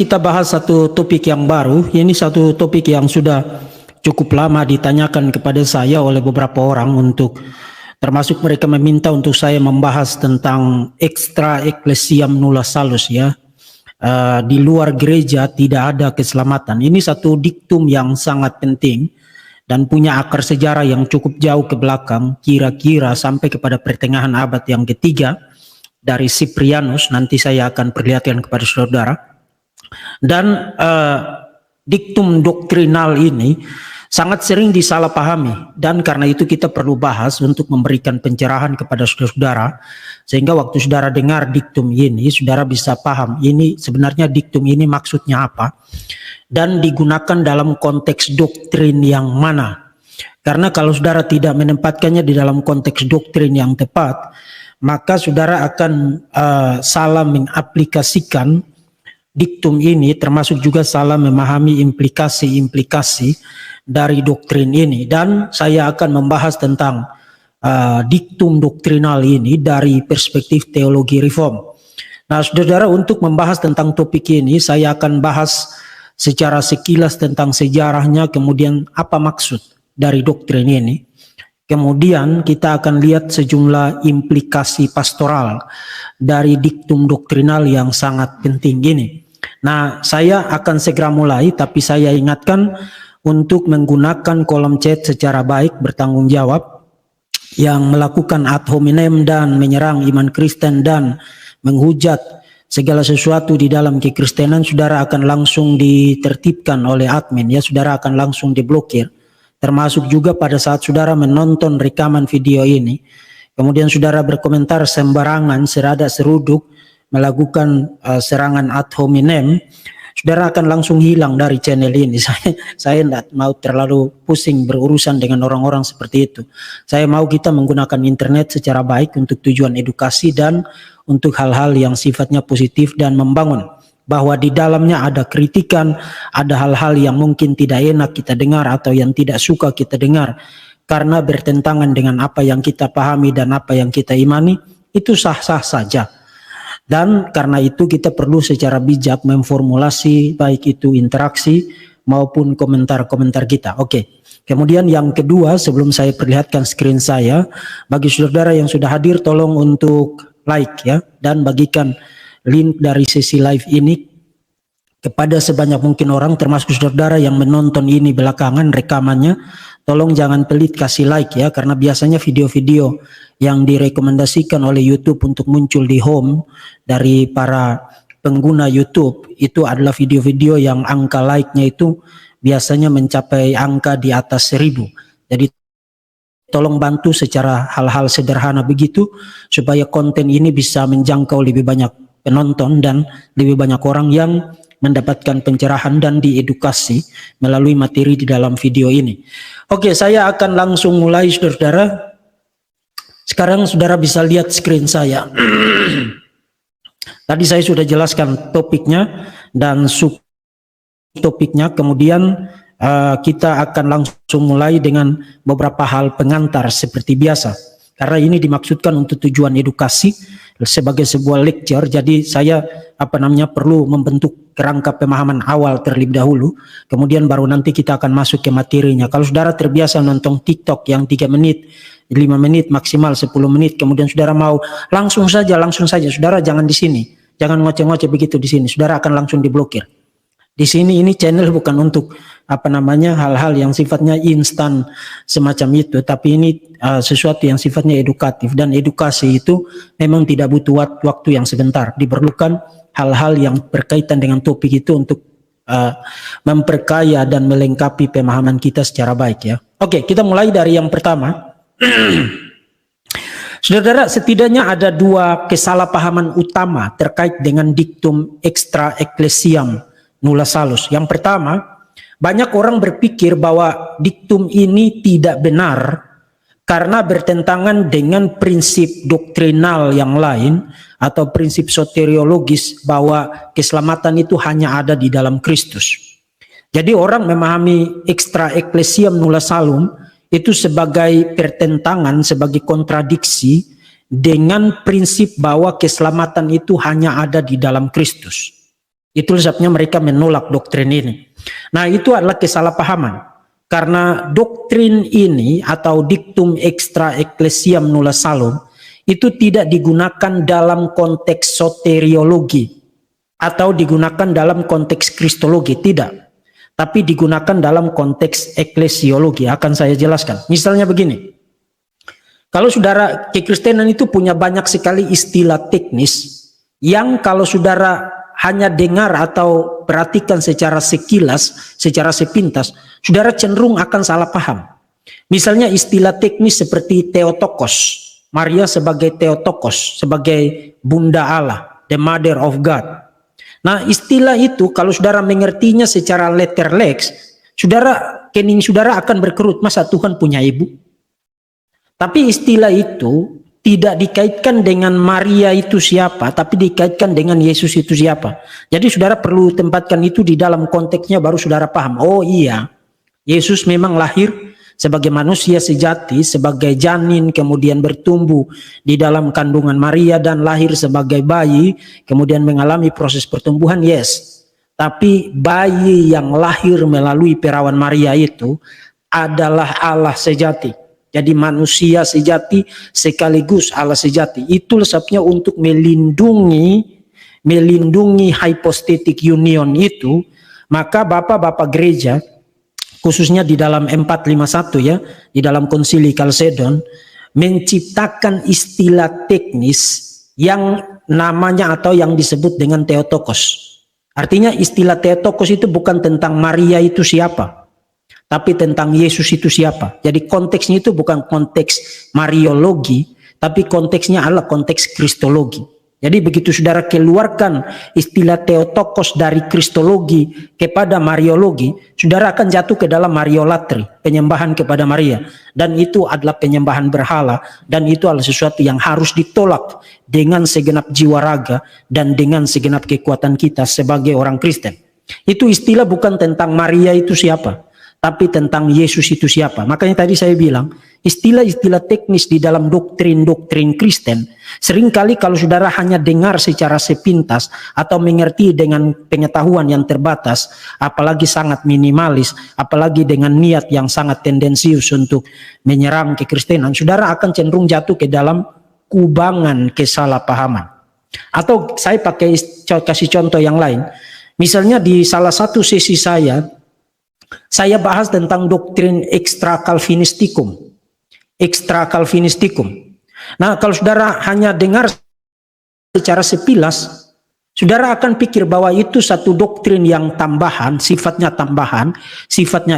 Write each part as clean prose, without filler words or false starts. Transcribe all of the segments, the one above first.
kita bahas satu topik yang baru. Ini satu topik yang sudah cukup lama ditanyakan kepada saya oleh beberapa orang, untuk termasuk mereka meminta untuk saya membahas tentang extra ecclesiam nulla salus, ya. Di luar gereja tidak ada keselamatan. Ini satu diktum yang sangat penting dan punya akar sejarah yang cukup jauh ke belakang, kira-kira sampai kepada pertengahan abad yang ketiga dari Cyprianus. Nanti saya akan perlihatkan kepada saudara. Dan diktum doktrinal ini sangat sering disalahpahami, dan karena itu kita perlu bahas untuk memberikan pencerahan kepada saudara-saudara, sehingga waktu saudara dengar diktum ini, saudara bisa paham ini sebenarnya diktum ini maksudnya apa dan digunakan dalam konteks doktrin yang mana. Karena kalau saudara tidak menempatkannya di dalam konteks doktrin yang tepat, maka saudara akan salah mengaplikasikan diktum ini, termasuk juga salah memahami implikasi-implikasi dari doktrin ini. Dan saya akan membahas tentang diktum doktrinal ini dari perspektif teologi reform. Nah, saudara, untuk membahas tentang topik ini, saya akan bahas secara sekilas tentang sejarahnya, kemudian apa maksud dari doktrin ini. Kemudian kita akan lihat sejumlah implikasi pastoral dari diktum doktrinal yang sangat penting ini. Nah, saya akan segera mulai, tapi saya ingatkan untuk menggunakan kolom chat secara baik, bertanggung jawab. Yang melakukan ad hominem dan menyerang iman Kristen dan menghujat segala sesuatu di dalam kekristenan, saudara akan langsung ditertibkan oleh admin, ya. Saudara akan langsung diblokir. Termasuk juga pada saat saudara menonton rekaman video ini, kemudian saudara berkomentar sembarangan, serada seruduk, melakukan serangan ad hominem, saudara akan langsung hilang dari channel ini. Saya tidak mau terlalu pusing berurusan dengan orang-orang seperti itu. Saya mau kita menggunakan internet secara baik untuk tujuan edukasi dan untuk hal-hal yang sifatnya positif dan membangun. Bahwa di dalamnya ada kritikan, ada hal-hal yang mungkin tidak enak kita dengar atau yang tidak suka kita dengar karena bertentangan dengan apa yang kita pahami dan apa yang kita imani, itu sah-sah saja. Dan karena itu kita perlu secara bijak memformulasi baik itu interaksi maupun komentar-komentar kita. Oke. Kemudian yang kedua, sebelum saya perlihatkan screen saya, bagi saudara yang sudah hadir tolong untuk like, ya, dan bagikan link dari sesi live ini kepada sebanyak mungkin orang, termasuk saudara yang menonton ini belakangan rekamannya. Tolong jangan pelit kasih like, ya, karena biasanya video-video yang direkomendasikan oleh YouTube untuk muncul di home dari para pengguna YouTube itu adalah video-video yang angka like-nya itu biasanya mencapai angka di atas 1000. Jadi tolong bantu secara hal-hal sederhana begitu supaya konten ini bisa menjangkau lebih banyak penonton dan lebih banyak orang yang mendapatkan pencerahan dan diedukasi melalui materi di dalam video ini. Oke, saya akan langsung mulai, saudara. Sekarang saudara bisa lihat screen saya. Tadi saya sudah jelaskan topiknya dan subtopiknya. Kemudian kita akan langsung mulai dengan beberapa hal pengantar seperti biasa. Karena ini dimaksudkan untuk tujuan edukasi sebagai sebuah lecture. Jadi saya perlu membentuk kerangka pemahaman awal terlebih dahulu. Kemudian baru nanti kita akan masuk ke materinya. Kalau saudara terbiasa nonton TikTok yang 3 menit, 5 menit, maksimal 10 menit, kemudian saudara mau langsung saja, saudara jangan di sini. Jangan ngoceh-ngoceh begitu di sini. Saudara akan langsung diblokir. Di sini ini channel bukan untuk hal-hal yang sifatnya instan semacam itu, tapi ini sesuatu yang sifatnya edukatif, dan edukasi itu memang tidak butuh waktu yang sebentar. Diperlukan hal-hal yang berkaitan dengan topik itu untuk memperkaya dan melengkapi pemahaman kita secara baik, ya. Oke, kita mulai dari yang pertama. Saudara, setidaknya ada 2 kesalahpahaman utama terkait dengan diktum extra ecclesiam nulla salus. Yang pertama, banyak orang berpikir bahwa diktum ini tidak benar karena bertentangan dengan prinsip doktrinal yang lain atau prinsip soteriologis bahwa keselamatan itu hanya ada di dalam Kristus. Jadi orang memahami extra ecclesiam nulla salum itu sebagai pertentangan, sebagai kontradiksi dengan prinsip bahwa keselamatan itu hanya ada di dalam Kristus. Itu sebabnya mereka menolak doktrin ini. Nah, itu adalah kesalahpahaman. Karena doktrin ini atau dictum extra ecclesiam nulla salum itu tidak digunakan dalam konteks soteriologi atau digunakan dalam konteks kristologi, tidak. Tapi digunakan dalam konteks eklesiologi. Akan saya jelaskan. Misalnya begini. Kalau saudara, kekristenan itu punya banyak sekali istilah teknis yang kalau saudara hanya dengar atau perhatikan secara sekilas, secara sepintas, saudara cenderung akan salah paham. Misalnya istilah teknis seperti Theotokos, Maria sebagai Theotokos, sebagai Bunda Allah, the Mother of God. Nah, istilah itu kalau saudara mengertinya secara letter lex, kening saudara akan berkerut, masa Tuhan punya ibu? Tapi istilah itu tidak dikaitkan dengan Maria itu siapa, tapi dikaitkan dengan Yesus itu siapa. Jadi saudara perlu tempatkan itu di dalam konteksnya baru saudara paham. Oh iya, Yesus memang lahir sebagai manusia sejati, sebagai janin, kemudian bertumbuh di dalam kandungan Maria dan lahir sebagai bayi, kemudian mengalami proses pertumbuhan, yes. Tapi bayi yang lahir melalui perawan Maria itu adalah Allah sejati. Jadi manusia sejati sekaligus Allah sejati. Itu sebabnya untuk melindungi hypostatic union itu, maka bapak-bapak gereja khususnya di dalam 451 ya, di dalam konsili Kalsedon menciptakan istilah teknis yang namanya atau yang disebut dengan Theotokos. Artinya istilah Theotokos itu bukan tentang Maria itu siapa, tapi tentang Yesus itu siapa. Jadi konteksnya itu bukan konteks Mariologi, tapi konteksnya adalah konteks Kristologi. Jadi begitu saudara keluarkan istilah Theotokos dari Kristologi kepada Mariologi, saudara akan jatuh ke dalam Mariolatri, penyembahan kepada Maria. Dan itu adalah penyembahan berhala, dan itu adalah sesuatu yang harus ditolak dengan segenap jiwa raga dan dengan segenap kekuatan kita sebagai orang Kristen. Itu istilah bukan tentang Maria itu siapa, tapi tentang Yesus itu siapa. Makanya tadi saya bilang, istilah-istilah teknis di dalam doktrin-doktrin Kristen, seringkali kalau saudara hanya dengar secara sepintas atau mengerti dengan pengetahuan yang terbatas, apalagi sangat minimalis, apalagi dengan niat yang sangat tendensius untuk menyerang kekristenan, saudara akan cenderung jatuh ke dalam kubangan kesalahpahaman. Atau saya kasih contoh yang lain. Misalnya di salah satu sesi saya bahas tentang doktrin extra Calvinistikum. Extra Calvinistikum. Nah, kalau saudara hanya dengar secara sepilas, saudara akan pikir bahwa itu satu doktrin yang tambahan, sifatnya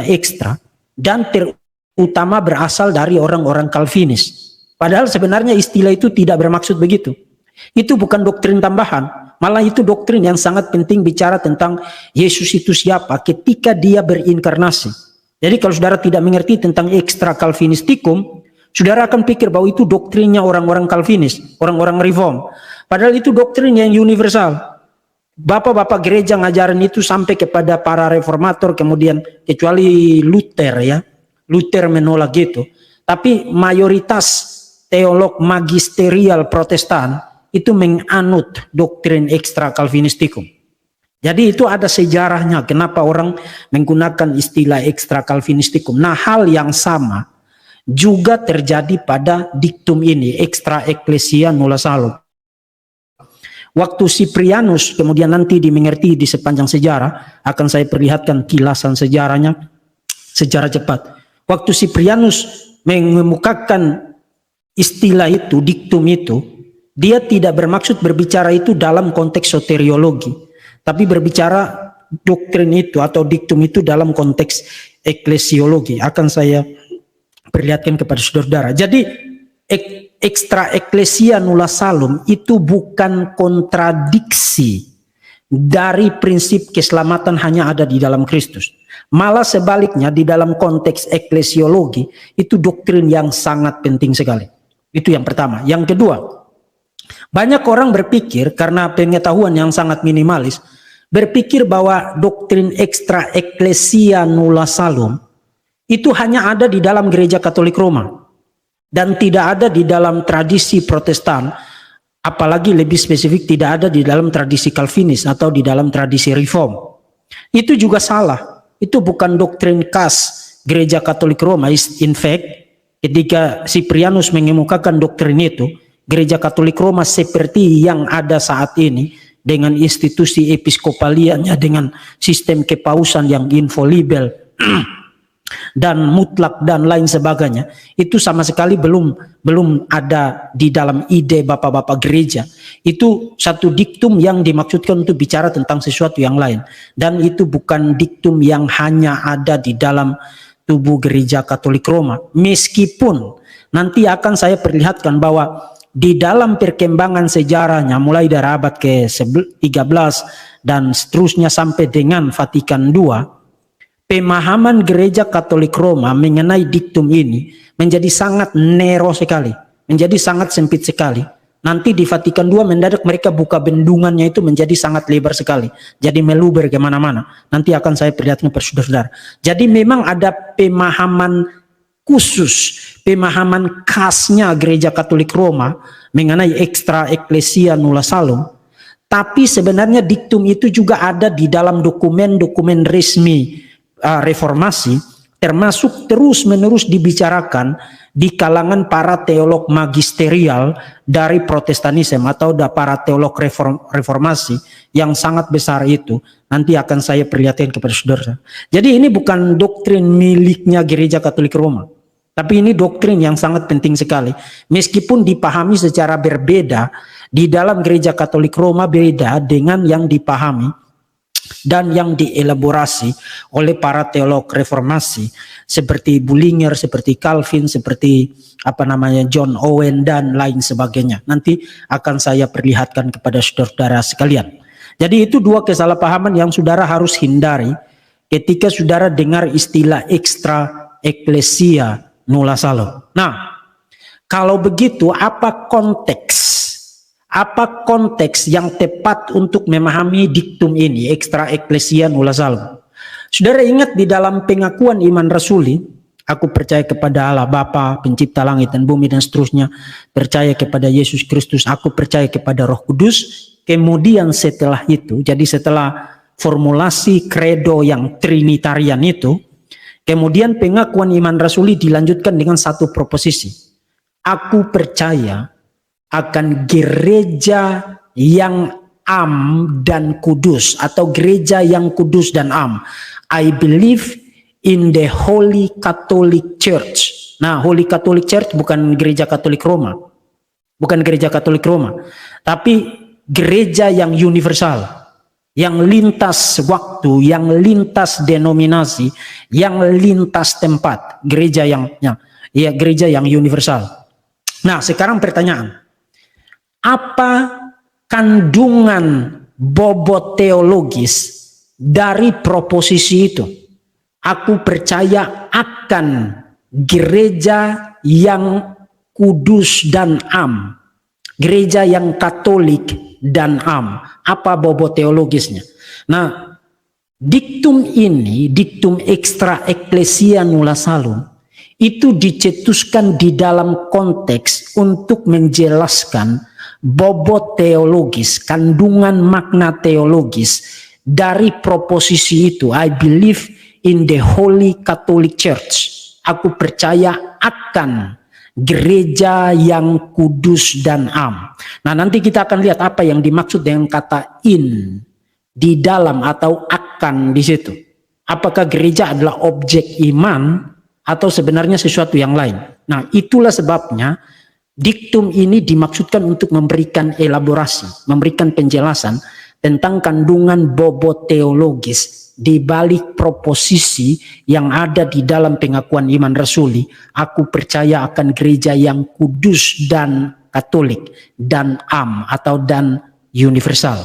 ekstra, dan terutama berasal dari orang-orang Calvinis. Padahal sebenarnya istilah itu tidak bermaksud begitu. Itu bukan doktrin tambahan. Malah itu doktrin yang sangat penting bicara tentang Yesus itu siapa ketika dia berinkarnasi. Jadi kalau saudara tidak mengerti tentang extra Calvinistikum, saudara akan pikir bahwa itu doktrinnya orang-orang Calvinis, orang-orang Reform. Padahal itu doktrin yang universal. Bapak-bapak gereja ngajarin itu sampai kepada para reformator, kemudian kecuali Luther ya. Luther menolak gitu. Tapi mayoritas teolog magisterial Protestan itu menganut doktrin extra Calvinistikum. Jadi itu ada sejarahnya kenapa orang menggunakan istilah extra Calvinistikum. Nah, hal yang sama juga terjadi pada diktum ini, extra ecclesia nulla salum. Waktu Cyprianus, kemudian nanti dimengerti di sepanjang sejarah, akan saya perlihatkan kilasan sejarahnya secara cepat. Waktu Cyprianus mengemukakan istilah itu, diktum itu, dia tidak bermaksud berbicara itu dalam konteks soteriologi, tapi berbicara doktrin itu atau diktum itu dalam konteks eklesiologi. Akan saya perlihatkan kepada saudara. Jadi extra ecclesia nulla salum itu bukan kontradiksi dari prinsip keselamatan hanya ada di dalam Kristus. Malah sebaliknya di dalam konteks eklesiologi itu doktrin yang sangat penting sekali. Itu yang pertama. Yang kedua, banyak orang berpikir karena pengetahuan yang sangat minimalis, berpikir bahwa doktrin extra ecclesia nulla salum itu hanya ada di dalam gereja Katolik Roma dan tidak ada di dalam tradisi Protestan apalagi lebih spesifik tidak ada di dalam tradisi Calvinis atau di dalam tradisi Reform. Itu juga salah. Itu bukan doktrin khas Gereja Katolik Roma. In fact, ketika Cyprianus mengemukakan doktrin itu, Gereja Katolik Roma seperti yang ada saat ini, dengan institusi episkopaliannya, dengan sistem kepausan yang infalibel dan mutlak dan lain sebagainya, itu sama sekali belum ada di dalam ide bapak-bapak gereja. Itu satu diktum yang dimaksudkan untuk bicara tentang sesuatu yang lain, dan itu bukan diktum yang hanya ada di dalam tubuh Gereja Katolik Roma. Meskipun nanti akan saya perlihatkan bahwa di dalam perkembangan sejarahnya mulai dari abad ke-13 dan seterusnya sampai dengan Vatikan II, pemahaman Gereja Katolik Roma mengenai diktum ini menjadi sangat narrow sekali, menjadi sangat sempit sekali. Nanti di Vatikan II mendadak mereka buka bendungannya itu menjadi sangat lebar sekali, jadi meluber kemana-mana. Nanti akan saya perlihatkan kepada saudara-saudara. Jadi memang ada pemahaman khusus, pemahaman khasnya Gereja Katolik Roma mengenai extra ecclesia nulla salum. Tapi sebenarnya diktum itu juga ada di dalam dokumen-dokumen resmi reformasi, termasuk terus-menerus dibicarakan di kalangan para teolog magisterial dari Protestanisme atau para teolog reformasi yang sangat besar itu. Nanti akan saya perlihatkan kepada saudara. Jadi ini bukan doktrin miliknya Gereja Katolik Roma, tapi ini doktrin yang sangat penting sekali. Meskipun dipahami secara berbeda di dalam Gereja Katolik Roma, beda dengan yang dipahami dan yang dielaborasi oleh para teolog reformasi seperti Bullinger, seperti Calvin, seperti John Owen dan lain sebagainya. Nanti akan saya perlihatkan kepada saudara-saudara sekalian. Jadi itu dua kesalahpahaman yang saudara harus hindari ketika saudara dengar istilah extra ecclesia nulla salum. Nah, kalau begitu apa konteks? Apa konteks yang tepat untuk memahami diktum ini, extra ecclesia nulla salum? Saudara ingat di dalam pengakuan iman rasuli, aku percaya kepada Allah Bapa, pencipta langit dan bumi dan seterusnya, percaya kepada Yesus Kristus, aku percaya kepada Roh Kudus. Kemudian setelah itu, jadi setelah formulasi kredo yang trinitarian itu, kemudian pengakuan iman rasuli dilanjutkan dengan satu proposisi. Aku percaya akan gereja yang am dan kudus, atau gereja yang kudus dan am. I believe in the Holy Catholic Church. Nah, Holy Catholic Church bukan gereja Katolik Roma. Bukan gereja Katolik Roma. Tapi gereja yang universal, yang lintas waktu, yang lintas denominasi, yang lintas tempat. Gereja gereja yang universal. Nah, sekarang pertanyaan. Apa kandungan bobot teologis dari proposisi itu? Aku percaya akan gereja yang kudus dan am, gereja yang Katolik dan am. Apa bobot teologisnya? Nah, diktum ini, diktum extra ecclesia nulla salum, itu dicetuskan di dalam konteks untuk menjelaskan bobot teologis, kandungan makna teologis dari proposisi itu. I believe in the Holy Catholic Church. Aku percaya akan gereja yang kudus dan am. Nah, nanti kita akan lihat apa yang dimaksud dengan kata in di dalam atau akan di situ. Apakah gereja adalah objek iman atau sebenarnya sesuatu yang lain? Nah, itulah sebabnya diktum ini dimaksudkan untuk memberikan elaborasi, memberikan penjelasan tentang kandungan bobot teologis di balik proposisi yang ada di dalam pengakuan iman rasuli. Aku percaya akan gereja yang kudus dan Katolik dan am atau dan universal.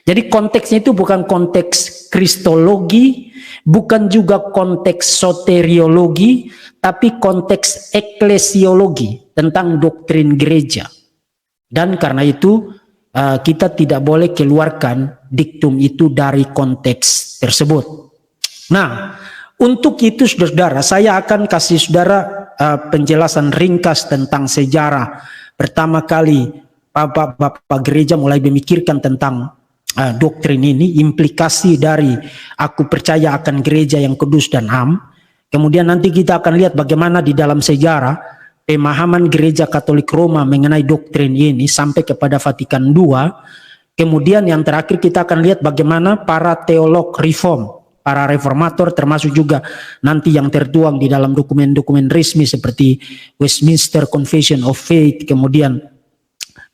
Jadi konteksnya itu bukan konteks kristologi, bukan juga konteks soteriologi, tapi konteks eklesiologi tentang doktrin gereja. Dan karena itu kita tidak boleh keluarkan diktum itu dari konteks tersebut. Nah, untuk itu saudara, saya akan kasih saudara penjelasan ringkas tentang sejarah pertama kali Bapak gereja mulai memikirkan tentang doktrin ini, implikasi dari aku percaya akan gereja yang kudus dan am. Kemudian nanti kita akan lihat bagaimana di dalam sejarah pemahaman gereja Katolik Roma mengenai doktrin ini sampai kepada Vatikan II. Kemudian yang terakhir kita akan lihat bagaimana para teolog reform, para reformator, termasuk juga nanti yang tertuang di dalam dokumen-dokumen resmi seperti Westminster Confession of Faith, kemudian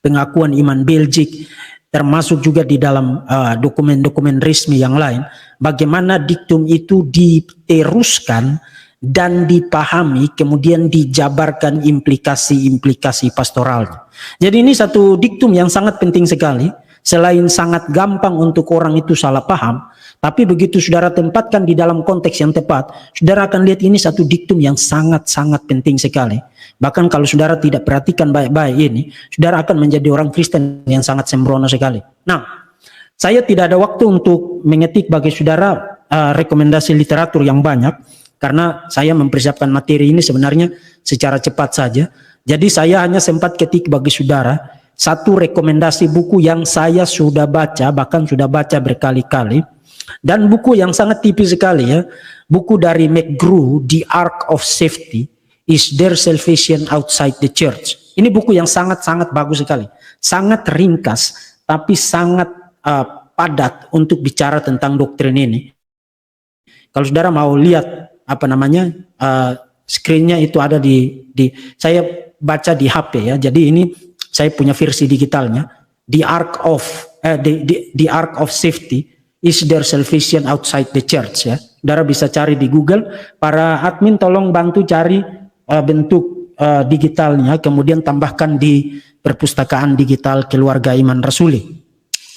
pengakuan iman Belgik, termasuk juga di dalam dokumen-dokumen resmi yang lain, bagaimana diktum itu diteruskan dan dipahami, kemudian dijabarkan implikasi-implikasi pastoralnya. Jadi ini satu diktum yang sangat penting sekali. Selain sangat gampang untuk orang itu salah paham, tapi begitu saudara tempatkan di dalam konteks yang tepat, saudara akan lihat ini satu diktum yang sangat-sangat penting sekali. Bahkan kalau saudara tidak perhatikan baik-baik ini, saudara akan menjadi orang Kristen yang sangat sembrono sekali. Nah, saya tidak ada waktu untuk mengetik bagi saudara rekomendasi literatur yang banyak, karena saya mempersiapkan materi ini sebenarnya secara cepat saja. Jadi saya hanya sempat ketik bagi saudara satu rekomendasi buku yang saya sudah baca, bahkan sudah baca berkali-kali, dan buku yang sangat tipis sekali ya, buku dari McGrew, The Ark of Safety, Is There Salvation Outside the Church. Ini buku yang sangat-sangat bagus sekali, sangat ringkas, tapi sangat padat untuk bicara tentang doktrin ini. Kalau saudara mau lihat screen-nya itu ada di saya baca di HP ya, jadi ini saya punya versi digitalnya, The Ark of Safety, Is There Salvation Outside the Church ya. Saudara bisa cari di Google, para admin tolong bantu cari bentuk digitalnya, kemudian tambahkan di perpustakaan digital Keluarga Iman Rasuli.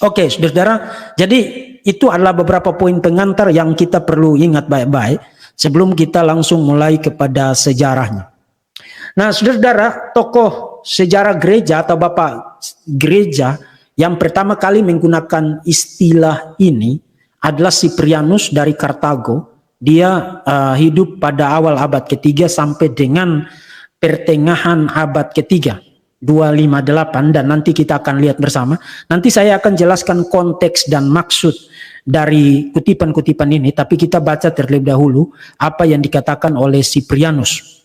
Oke, saudara, jadi itu adalah beberapa poin pengantar yang kita perlu ingat baik-baik sebelum kita langsung mulai kepada sejarahnya. Nah, saudara, tokoh sejarah gereja atau bapak gereja yang pertama kali menggunakan istilah ini adalah Cyprianus dari Kartago. Dia hidup pada awal abad ketiga sampai dengan pertengahan abad ketiga, 258, dan nanti kita akan lihat bersama. Nanti saya akan jelaskan konteks dan maksud dari kutipan-kutipan ini, tapi kita baca terlebih dahulu apa yang dikatakan oleh Cyprianus.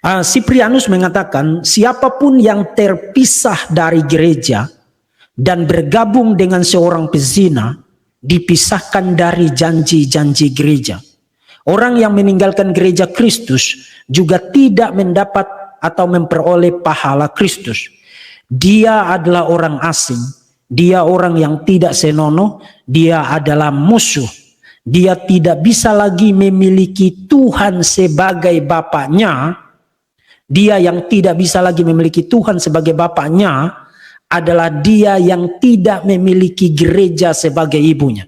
Cyprianus mengatakan, siapapun yang terpisah dari gereja dan bergabung dengan seorang pezina dipisahkan dari janji-janji gereja. Orang yang meninggalkan gereja Kristus juga tidak mendapat atau memperoleh pahala Kristus. Dia adalah orang asing, dia orang yang tidak senonoh, dia adalah musuh. Dia tidak bisa lagi memiliki Tuhan sebagai Bapaknya. Dia yang tidak bisa lagi memiliki Tuhan sebagai Bapaknya adalah dia yang tidak memiliki gereja sebagai ibunya.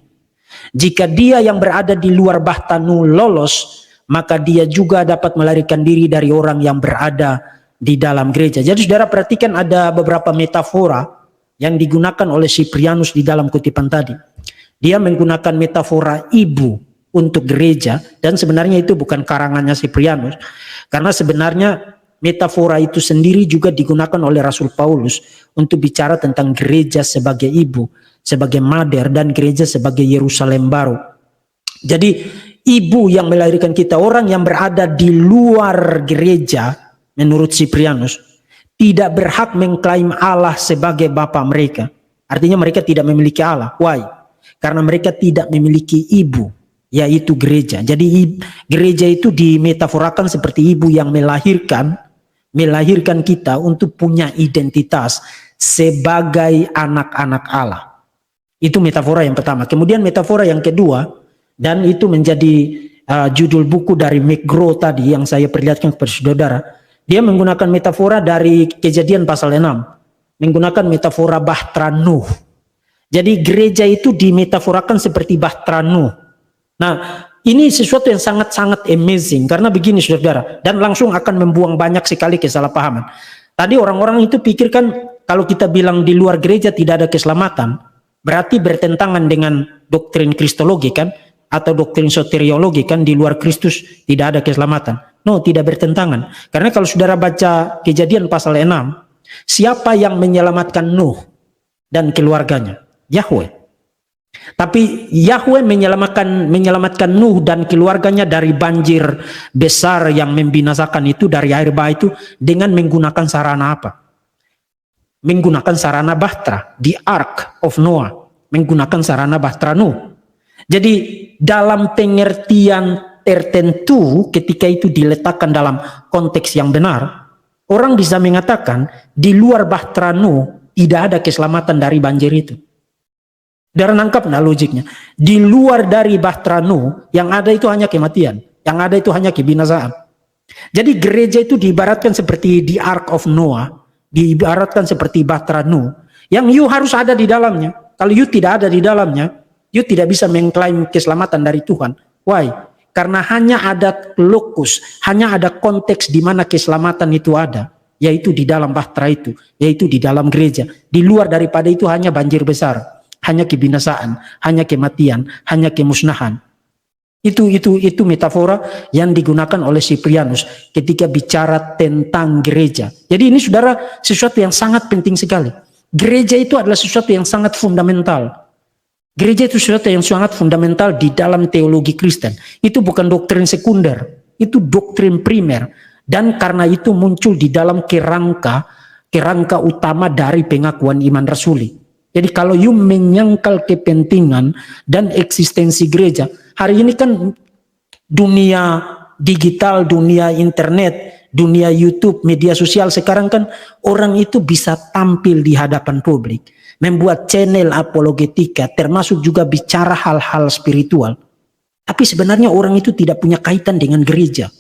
Jika dia yang berada di luar bahtanu lolos, maka dia juga dapat melarikan diri dari orang yang berada di dalam gereja. Jadi saudara perhatikan ada beberapa metafora yang digunakan oleh Cyprianus di dalam kutipan tadi. Dia menggunakan metafora ibu untuk gereja, dan sebenarnya itu bukan karangannya Cyprianus, karena sebenarnya metafora itu sendiri juga digunakan oleh Rasul Paulus untuk bicara tentang gereja sebagai ibu, sebagai mother, dan gereja sebagai Yerusalem baru. Jadi ibu yang melahirkan kita, orang yang berada di luar gereja, menurut Cyprianus, tidak berhak mengklaim Allah sebagai Bapa mereka. Artinya mereka tidak memiliki Allah. Why? Karena mereka tidak memiliki ibu, yaitu gereja. Jadi gereja itu dimetaforakan seperti ibu yang melahirkan kita untuk punya identitas sebagai anak-anak Allah. Itu metafora yang pertama. Kemudian metafora yang kedua, dan itu menjadi judul buku dari McGraw tadi yang saya perlihatkan kepada saudara. Dia menggunakan metafora dari Kejadian pasal 6, menggunakan metafora Bahtera Nuh. Jadi gereja itu dimetaforakan seperti Bahtera Nuh. Nah, ini sesuatu yang sangat-sangat amazing, karena begini saudara, dan langsung akan membuang banyak sekali kesalahpahaman. Tadi orang-orang itu pikirkan kalau kita bilang di luar gereja tidak ada keselamatan, berarti bertentangan dengan doktrin kristologi kan, atau doktrin soteriologi kan, di luar Kristus tidak ada keselamatan. No, tidak bertentangan. Karena kalau saudara baca Kejadian pasal 6, Siapa yang menyelamatkan Nuh dan keluarganya? Yahweh. Tapi Yahweh menyelamatkan Nuh dan keluarganya dari banjir besar yang membinasakan itu, dari air bah itu, dengan menggunakan sarana apa? Menggunakan sarana bahtera, the Ark of Noah, menggunakan sarana bahtera Nuh. Jadi dalam pengertian tertentu, ketika itu diletakkan dalam konteks yang benar, orang bisa mengatakan di luar bahtera Nuh tidak ada keselamatan dari banjir itu. Saudara nangkap nah logiknya? Di luar dari bahtera Nuh, yang ada itu hanya kematian, yang ada itu hanya kebinasaan. Jadi gereja itu diibaratkan seperti the Ark of Noah, diibaratkan seperti bahtera Nuh, yang you harus ada di dalamnya. Kalau you tidak ada di dalamnya, you tidak bisa mengklaim keselamatan dari Tuhan. Why? Karena hanya ada lokus, hanya ada konteks di mana keselamatan itu ada, yaitu di dalam bahtera itu, yaitu di dalam gereja. Di luar daripada itu hanya banjir besar, hanya kebinasaan, hanya kematian, hanya kemusnahan. Itu metafora yang digunakan oleh Cyprianus ketika bicara tentang gereja. Jadi ini saudara sesuatu yang sangat penting sekali. Gereja itu adalah sesuatu yang sangat fundamental. Gereja itu sesuatu yang sangat fundamental di dalam teologi Kristen. Itu bukan doktrin sekunder, itu doktrin primer. Dan karena itu muncul di dalam kerangka utama dari pengakuan iman rasuli. Jadi kalau you menyangkal kepentingan dan eksistensi gereja, hari ini kan dunia digital, dunia internet, dunia YouTube, media sosial, sekarang kan orang itu bisa tampil di hadapan publik, membuat channel apologetika, termasuk juga bicara hal-hal spiritual. Tapi sebenarnya orang itu tidak punya kaitan dengan gereja.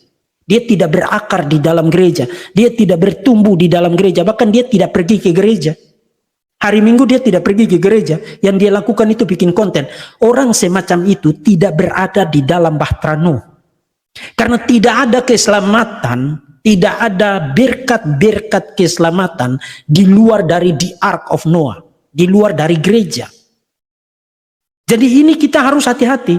Dia tidak berakar di dalam gereja, dia tidak bertumbuh di dalam gereja, bahkan dia tidak pergi ke gereja. Hari Minggu dia tidak pergi ke gereja, yang dia lakukan itu bikin konten. Orang semacam itu tidak berada di dalam bahtera Nuh. Karena tidak ada keselamatan, tidak ada berkat-berkat keselamatan di luar dari the Ark of Noah, di luar dari gereja. Jadi ini kita harus hati-hati.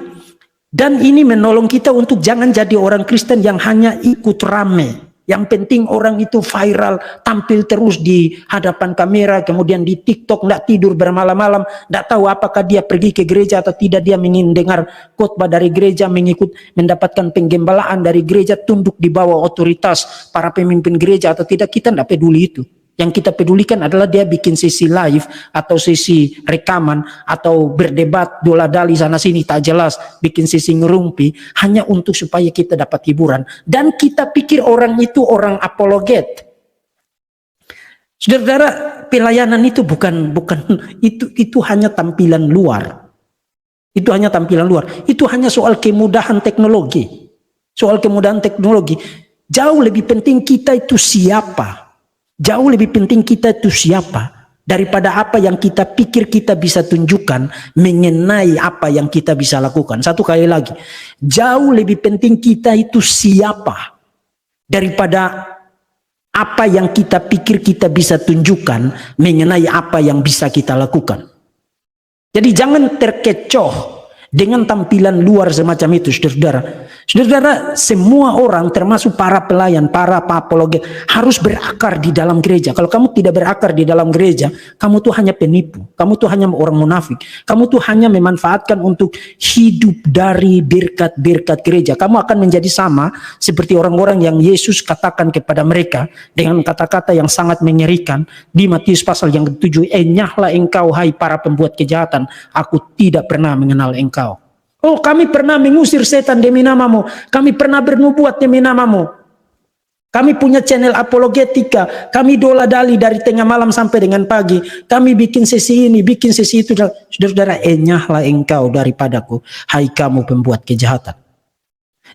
Dan ini menolong kita untuk jangan jadi orang Kristen yang hanya ikut rame. Yang penting orang itu viral, tampil terus di hadapan kamera, kemudian di TikTok, tidak tidur bermalam-malam, tidak tahu apakah dia pergi ke gereja atau tidak, dia ingin dengar khotbah dari gereja, mendapatkan penggembalaan dari gereja, tunduk di bawah otoritas para pemimpin gereja atau tidak, kita tidak peduli itu. Yang kita pedulikan adalah dia bikin sesi live atau sesi rekaman atau berdebat dola-dali sana sini tak jelas, bikin sesi ngerumpi hanya untuk supaya kita dapat hiburan, dan kita pikir orang itu orang apologet. Saudara, pelayanan itu bukan itu hanya tampilan luar. Itu hanya tampilan luar. Itu hanya soal kemudahan teknologi. Soal kemudahan teknologi. Jauh lebih penting kita itu siapa. Jauh lebih penting kita itu siapa daripada apa yang kita pikir kita bisa tunjukkan mengenai apa yang kita bisa lakukan. Satu kali lagi, jauh lebih penting kita itu siapa daripada apa yang kita pikir kita bisa tunjukkan mengenai apa yang bisa kita lakukan. Jadi jangan terkecoh dengan tampilan luar semacam itu, saudara. Saudara, semua orang termasuk para pelayan, para apologet harus berakar di dalam gereja. Kalau kamu tidak berakar di dalam gereja, kamu tuh hanya penipu, kamu tuh hanya orang munafik, kamu tuh hanya memanfaatkan untuk hidup dari berkat-berkat gereja. Kamu akan menjadi sama seperti orang-orang yang Yesus katakan kepada mereka dengan kata-kata yang sangat mengerikan di Matius pasal yang ke-7, "Enyahlah engkau hai para pembuat kejahatan, aku tidak pernah mengenal engkau." Oh, kami pernah mengusir setan demi namamu. Kami pernah bernubuat demi namamu. Kami punya channel apologetika. Kami dola-dali dari tengah malam sampai dengan pagi. Kami bikin sesi ini, bikin sesi itu. Saudara-saudara, enyahlah engkau daripadaku, hai kamu pembuat kejahatan.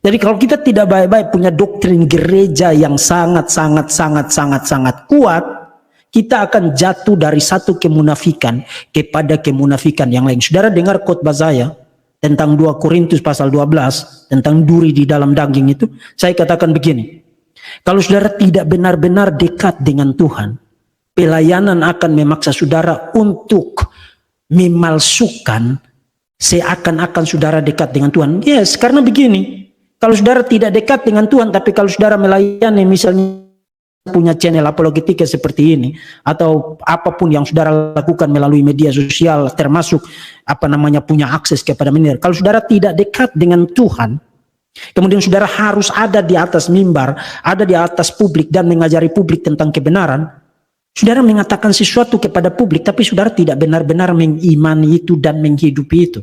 Jadi kalau kita tidak baik-baik punya doktrin gereja yang sangat kuat, kita akan jatuh dari satu kemunafikan kepada kemunafikan yang lain. Saudara dengar khotbah saya tentang 2 Korintus pasal 12 tentang duri di dalam daging itu, saya katakan begini, kalau saudara tidak benar-benar dekat dengan Tuhan, pelayanan akan memaksa saudara untuk memalsukan seakan-akan saudara dekat dengan Tuhan. Yes, karena begini, kalau saudara tidak dekat dengan Tuhan, tapi kalau saudara melayani misalnya punya channel apologetika seperti ini, atau apapun yang saudara lakukan melalui media sosial, termasuk punya akses kepada media, kalau saudara tidak dekat dengan Tuhan, kemudian saudara harus ada di atas mimbar, ada di atas publik dan mengajari publik tentang kebenaran, saudara mengatakan sesuatu kepada publik, tapi saudara tidak benar-benar mengimani itu dan menghidupi itu.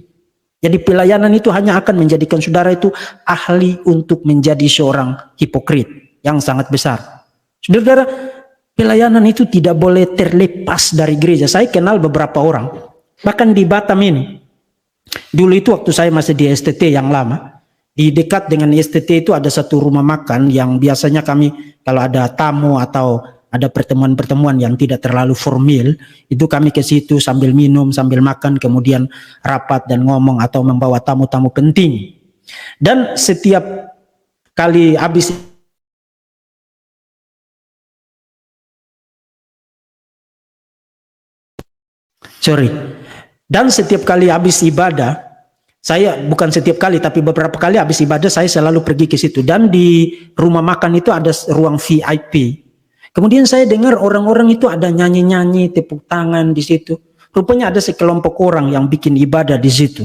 Jadi pelayanan itu hanya akan menjadikan saudara itu ahli untuk menjadi seorang hipokrit yang sangat besar. Saudara, pelayanan itu tidak boleh terlepas dari gereja. Saya kenal beberapa orang, bahkan di Batam ini. Dulu itu waktu saya masih di STT yang lama, di dekat dengan STT itu ada satu rumah makan yang biasanya kami kalau ada tamu atau ada pertemuan-pertemuan yang tidak terlalu formal, itu kami ke situ sambil minum, sambil makan, kemudian rapat dan ngomong atau membawa tamu-tamu penting. Dan setiap kali habis ibadah, saya bukan setiap kali tapi beberapa kali habis ibadah saya selalu pergi ke situ, dan di rumah makan itu ada ruang VIP. Kemudian saya dengar orang-orang itu ada nyanyi-nyanyi, tepuk tangan di situ. Rupanya ada sekelompok orang yang bikin ibadah di situ.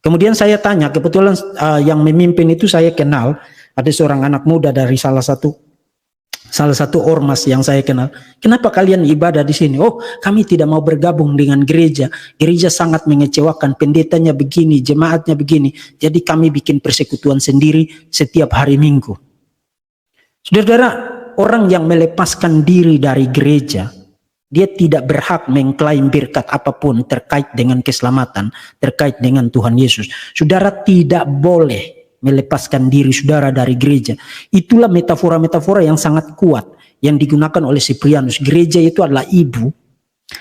Kemudian saya tanya, kebetulan yang memimpin itu saya kenal, ada seorang anak muda dari salah satu ormas yang saya kenal. Kenapa kalian ibadah di sini? Oh, kami tidak mau bergabung dengan gereja. Gereja sangat mengecewakan, pendetanya begini, jemaatnya begini. Jadi kami bikin persekutuan sendiri setiap hari Minggu. Saudara, orang yang melepaskan diri dari gereja, dia tidak berhak mengklaim berkat apapun terkait dengan keselamatan, terkait dengan Tuhan Yesus. Saudara tidak boleh melepaskan diri saudara dari gereja. Itulah metafora-metafora yang sangat kuat yang digunakan oleh Cyprianus. Gereja itu adalah ibu,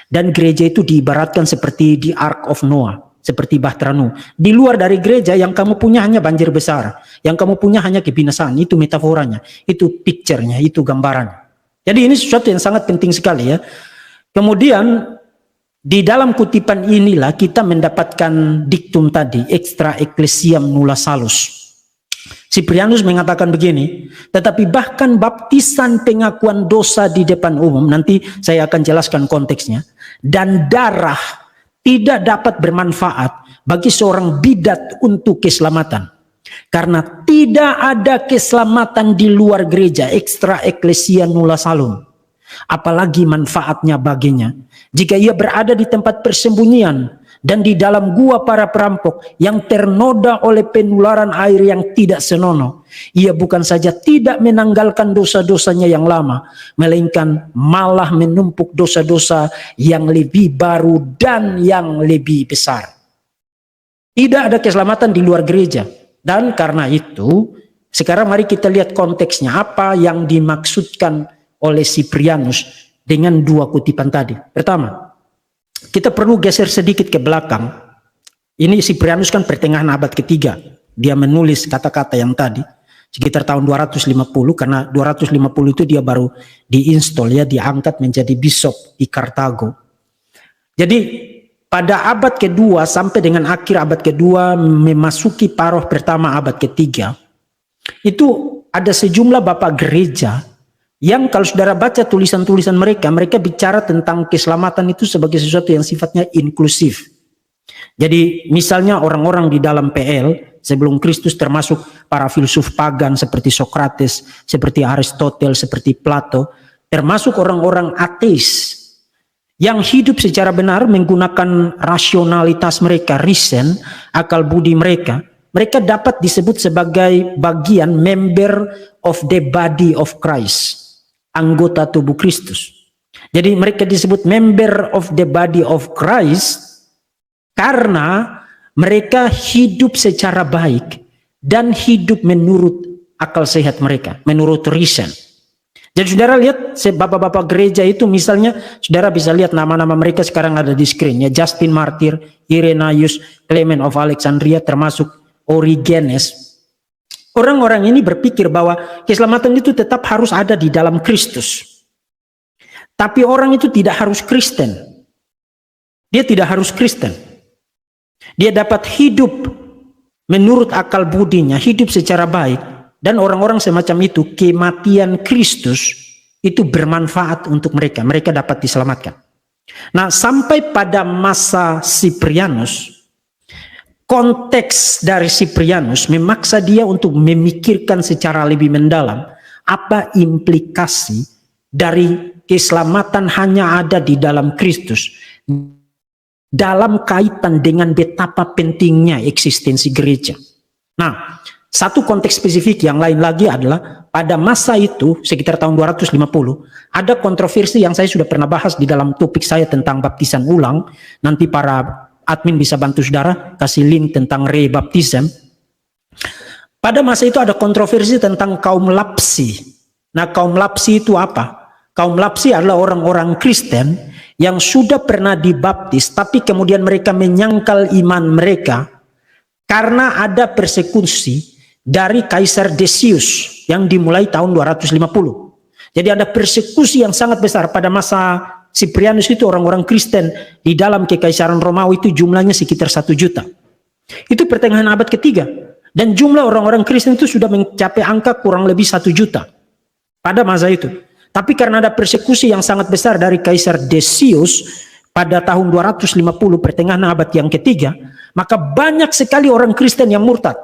dan gereja itu diibaratkan seperti di Ark of Noah, seperti Bahtera Nuh. Di luar dari gereja yang kamu punya hanya banjir besar, yang kamu punya hanya kebinasaan. Itu metaforanya, itu picture-nya, itu gambarannya. Jadi ini sesuatu yang sangat penting sekali ya. Kemudian di dalam kutipan inilah kita mendapatkan diktum tadi, extra ecclesiam nulla salus. Cyprianus mengatakan begini, tetapi bahkan baptisan pengakuan dosa di depan umum, nanti saya akan jelaskan konteksnya, dan darah tidak dapat bermanfaat bagi seorang bidat untuk keselamatan. Karena tidak ada keselamatan di luar gereja, extra ecclesia nulla salum. Apalagi manfaatnya baginya jika ia berada di tempat persembunyian dan di dalam gua para perampok yang ternoda oleh penularan air yang tidak senonoh. Ia bukan saja tidak menanggalkan dosa-dosanya yang lama, melainkan malah menumpuk dosa-dosa yang lebih baru dan yang lebih besar. Tidak ada keselamatan di luar gereja. Dan karena itu, sekarang mari kita lihat konteksnya, apa yang dimaksudkan oleh Cyprianus dengan dua kutipan tadi. Pertama, kita perlu geser sedikit ke belakang. Ini Cyprianus kan pertengahan abad ketiga. Dia menulis kata-kata yang tadi sekitar tahun 250, karena 250 itu dia baru diinstal ya, diangkat menjadi bishop di Kartago. Jadi pada abad kedua sampai dengan akhir abad kedua memasuki paruh pertama abad ketiga, itu ada sejumlah bapak gereja yang kalau saudara baca tulisan-tulisan mereka, mereka bicara tentang keselamatan itu sebagai sesuatu yang sifatnya inklusif. Jadi misalnya orang-orang di dalam PL sebelum Kristus, termasuk para filsuf pagan seperti Socrates, seperti Aristoteles, seperti Plato, termasuk orang-orang ateis yang hidup secara benar menggunakan rasionalitas mereka, reason, akal budi mereka, mereka dapat disebut sebagai bagian member of the body of Christ, anggota tubuh Kristus. Jadi mereka disebut member of the body of Christ karena mereka hidup secara baik dan hidup menurut akal sehat mereka, menurut reason. Jadi saudara lihat bapak-bapak gereja itu, misalnya saudara bisa lihat nama-nama mereka sekarang ada di screen ya, Justin Martyr, Irenaeus, Clement of Alexandria, termasuk Origenes. Orang-orang ini berpikir bahwa keselamatan itu tetap harus ada di dalam Kristus. Tapi orang itu tidak harus Kristen. Dia tidak harus Kristen. Dia dapat hidup menurut akal budinya, hidup secara baik. Dan orang-orang semacam itu, kematian Kristus itu bermanfaat untuk mereka. Mereka dapat diselamatkan. Nah, sampai pada masa Siprianus, konteks dari Siprianus memaksa dia untuk memikirkan secara lebih mendalam apa implikasi dari keselamatan hanya ada di dalam Kristus dalam kaitan dengan betapa pentingnya eksistensi gereja. Nah, satu konteks spesifik yang lain lagi adalah pada masa itu sekitar tahun 250 ada kontroversi yang saya sudah pernah bahas di dalam topik saya tentang baptisan ulang. Nanti para admin bisa bantu saudara kasih link tentang rebaptism. Pada masa itu ada kontroversi tentang kaum lapsi. Nah, kaum lapsi itu apa? Kaum lapsi adalah orang-orang Kristen yang sudah pernah dibaptis tapi kemudian mereka menyangkal iman mereka karena ada persekusi dari Kaisar Decius yang dimulai tahun 250. Jadi ada persekusi yang sangat besar pada masa Siprianus itu. Orang-orang Kristen di dalam Kekaisaran Romawi itu jumlahnya sekitar 1 juta. Itu pertengahan abad ketiga. Dan jumlah orang-orang Kristen itu sudah mencapai angka kurang lebih 1 juta pada masa itu. Tapi karena ada persekusi yang sangat besar dari Kaisar Decius pada tahun 250 pertengahan abad yang ketiga, maka banyak sekali orang Kristen yang murtad.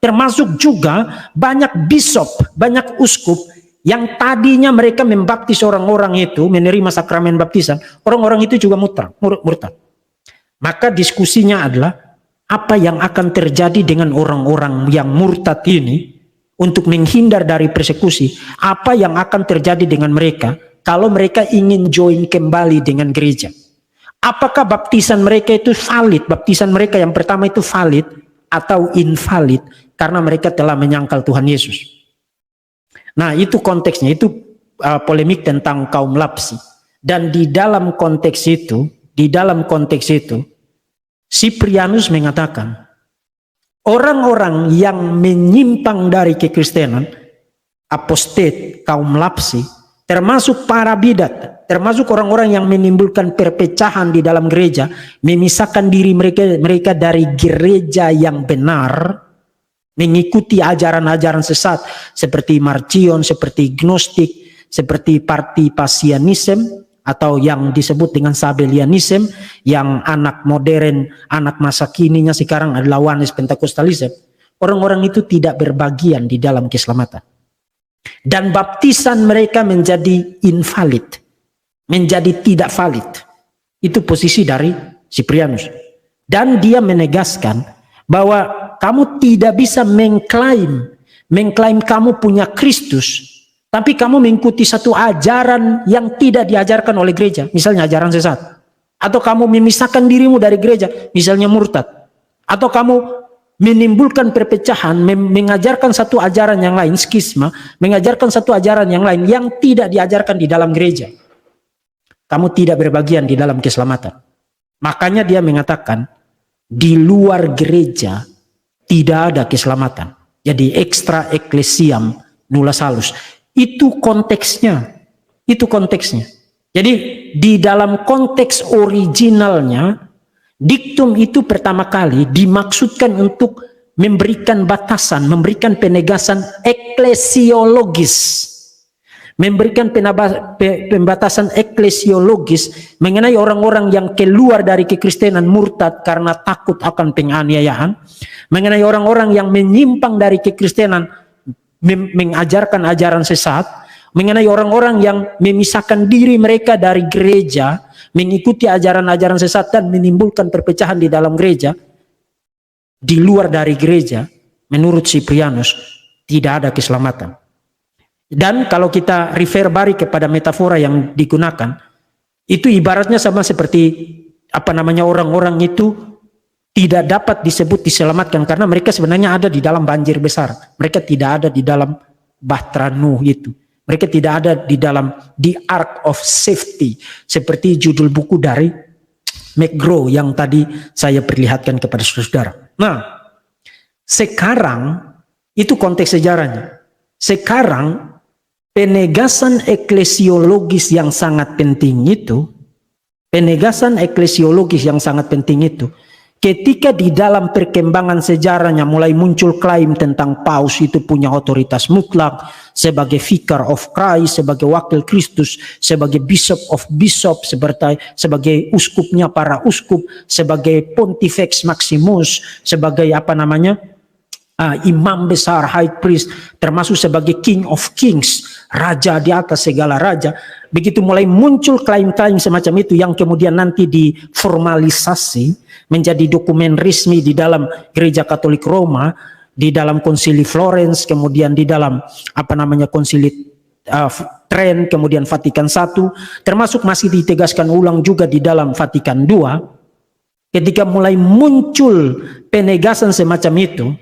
Termasuk juga banyak bishop, banyak uskup yang tadinya mereka membaptis orang-orang itu, menerima sakramen baptisan, orang-orang itu juga murtad. Maka diskusinya adalah apa yang akan terjadi dengan orang-orang yang murtad ini untuk menghindar dari persekusi. Apa yang akan terjadi dengan mereka kalau mereka ingin join kembali dengan gereja? Apakah baptisan mereka itu valid? Baptisan mereka yang pertama itu valid atau invalid karena mereka telah menyangkal Tuhan Yesus. Nah, itu konteksnya, itu polemik tentang kaum lapsi. Dan di dalam konteks itu, Siprianus mengatakan orang-orang yang menyimpang dari kekristenan, apostat, kaum lapsi, termasuk para bidat, termasuk orang-orang yang menimbulkan perpecahan di dalam gereja, memisahkan diri mereka dari gereja yang benar, mengikuti ajaran-ajaran sesat seperti Marcion, seperti Gnostik, seperti Partipasianism atau yang disebut dengan Sabellianism, yang anak modern, anak masa kininya sekarang adalah Oneness Pentecostalism. Orang-orang itu tidak berbagian di dalam keselamatan. Dan baptisan mereka menjadi invalid, menjadi tidak valid. Itu posisi dari Siprianus. Dan dia menegaskan bahwa kamu tidak bisa mengklaim kamu punya Kristus, tapi kamu mengikuti satu ajaran yang tidak diajarkan oleh gereja, misalnya ajaran sesat. Atau kamu memisahkan dirimu dari gereja, misalnya murtad. Atau kamu menimbulkan perpecahan, mengajarkan satu ajaran yang lain, skisma, mengajarkan satu ajaran yang lain yang tidak diajarkan di dalam gereja. Kamu tidak berbagian di dalam keselamatan. Makanya dia mengatakan, di luar gereja tidak ada keselamatan. Jadi extra ecclesiam nulla salus. Itu konteksnya. Jadi di dalam konteks originalnya, diktum itu pertama kali dimaksudkan untuk memberikan batasan, memberikan penegasan eklesiologis. Memberikan pembatasan eklesiologis mengenai orang-orang yang keluar dari kekristenan, murtad karena takut akan penganiayaan, mengenai orang-orang yang menyimpang dari kekristenan, mengajarkan ajaran sesat, mengenai orang-orang yang memisahkan diri mereka dari gereja, mengikuti ajaran-ajaran sesat dan menimbulkan perpecahan di dalam gereja. Di luar dari gereja, menurut Siprianus tidak ada keselamatan. Dan kalau kita refer balik kepada metafora yang digunakan, itu ibaratnya sama seperti orang-orang itu tidak dapat disebut diselamatkan karena mereka sebenarnya ada di dalam banjir besar. Mereka tidak ada di dalam bahtera Nuh itu. Mereka tidak ada di dalam the ark of safety seperti judul buku dari McGraw yang tadi saya perlihatkan kepada saudara. Nah, sekarang itu konteks sejarahnya. Sekarang penegasan eklesiologis yang sangat penting itu, Ketika di dalam perkembangan sejarahnya mulai muncul klaim tentang paus itu punya otoritas mutlak sebagai vicar of Christ, sebagai wakil Kristus, sebagai bishop of bishop, sebagai uskupnya para uskup, sebagai pontifex maximus, sebagai imam besar, high priest, termasuk sebagai king of kings, raja di atas segala raja. Begitu mulai muncul klaim-klaim semacam itu yang kemudian nanti diformalisasi menjadi dokumen resmi di dalam Gereja Katolik Roma, di dalam Konsili Florence, kemudian di dalam Konsili Trent, kemudian Vatikan I, termasuk masih ditegaskan ulang juga di dalam Vatikan II. Ketika mulai muncul penegasan semacam itu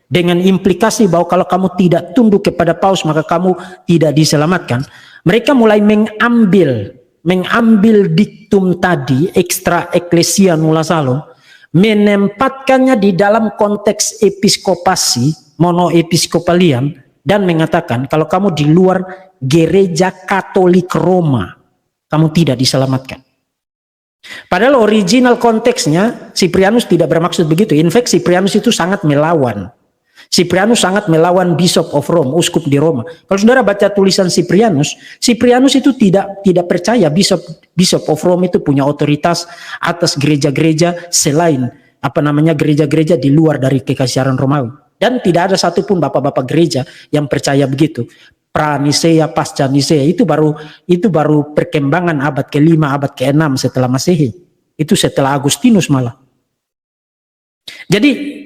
dengan implikasi bahwa kalau kamu tidak tunduk kepada paus maka kamu tidak diselamatkan, mereka mulai mengambil diktum tadi, extra ecclesia nulla salum, menempatkannya di dalam konteks episkopasi, monoepiskopalian, dan mengatakan kalau kamu di luar Gereja Katolik Roma, kamu tidak diselamatkan. Padahal original konteksnya Cyprianus tidak bermaksud begitu. In fact, Cyprianus itu sangat melawan. Cyprianus sangat melawan Bishop of Rome, uskup di Roma. Kalau saudara baca tulisan Cyprianus itu tidak percaya Bishop of Rome itu punya otoritas atas gereja-gereja selain gereja-gereja di luar dari kekaisaran Romawi. Dan tidak ada satupun bapak-bapak gereja yang percaya begitu. Pra-Nisea, pasca Nisea itu baru perkembangan abad ke-5, abad ke-6 setelah Masehi. Itu setelah Agustinus malah. Jadi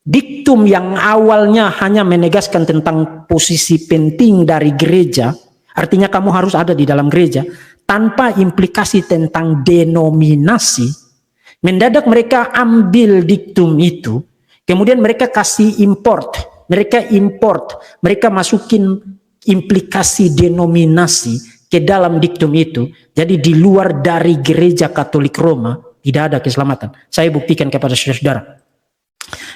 diktum yang awalnya hanya menegaskan tentang posisi penting dari gereja, artinya kamu harus ada di dalam gereja, tanpa implikasi tentang denominasi, mendadak mereka ambil diktum itu, kemudian mereka mereka masukin implikasi denominasi ke dalam diktum itu. Jadi di luar dari Gereja Katolik Roma tidak ada keselamatan. Saya buktikan kepada saudara-saudara.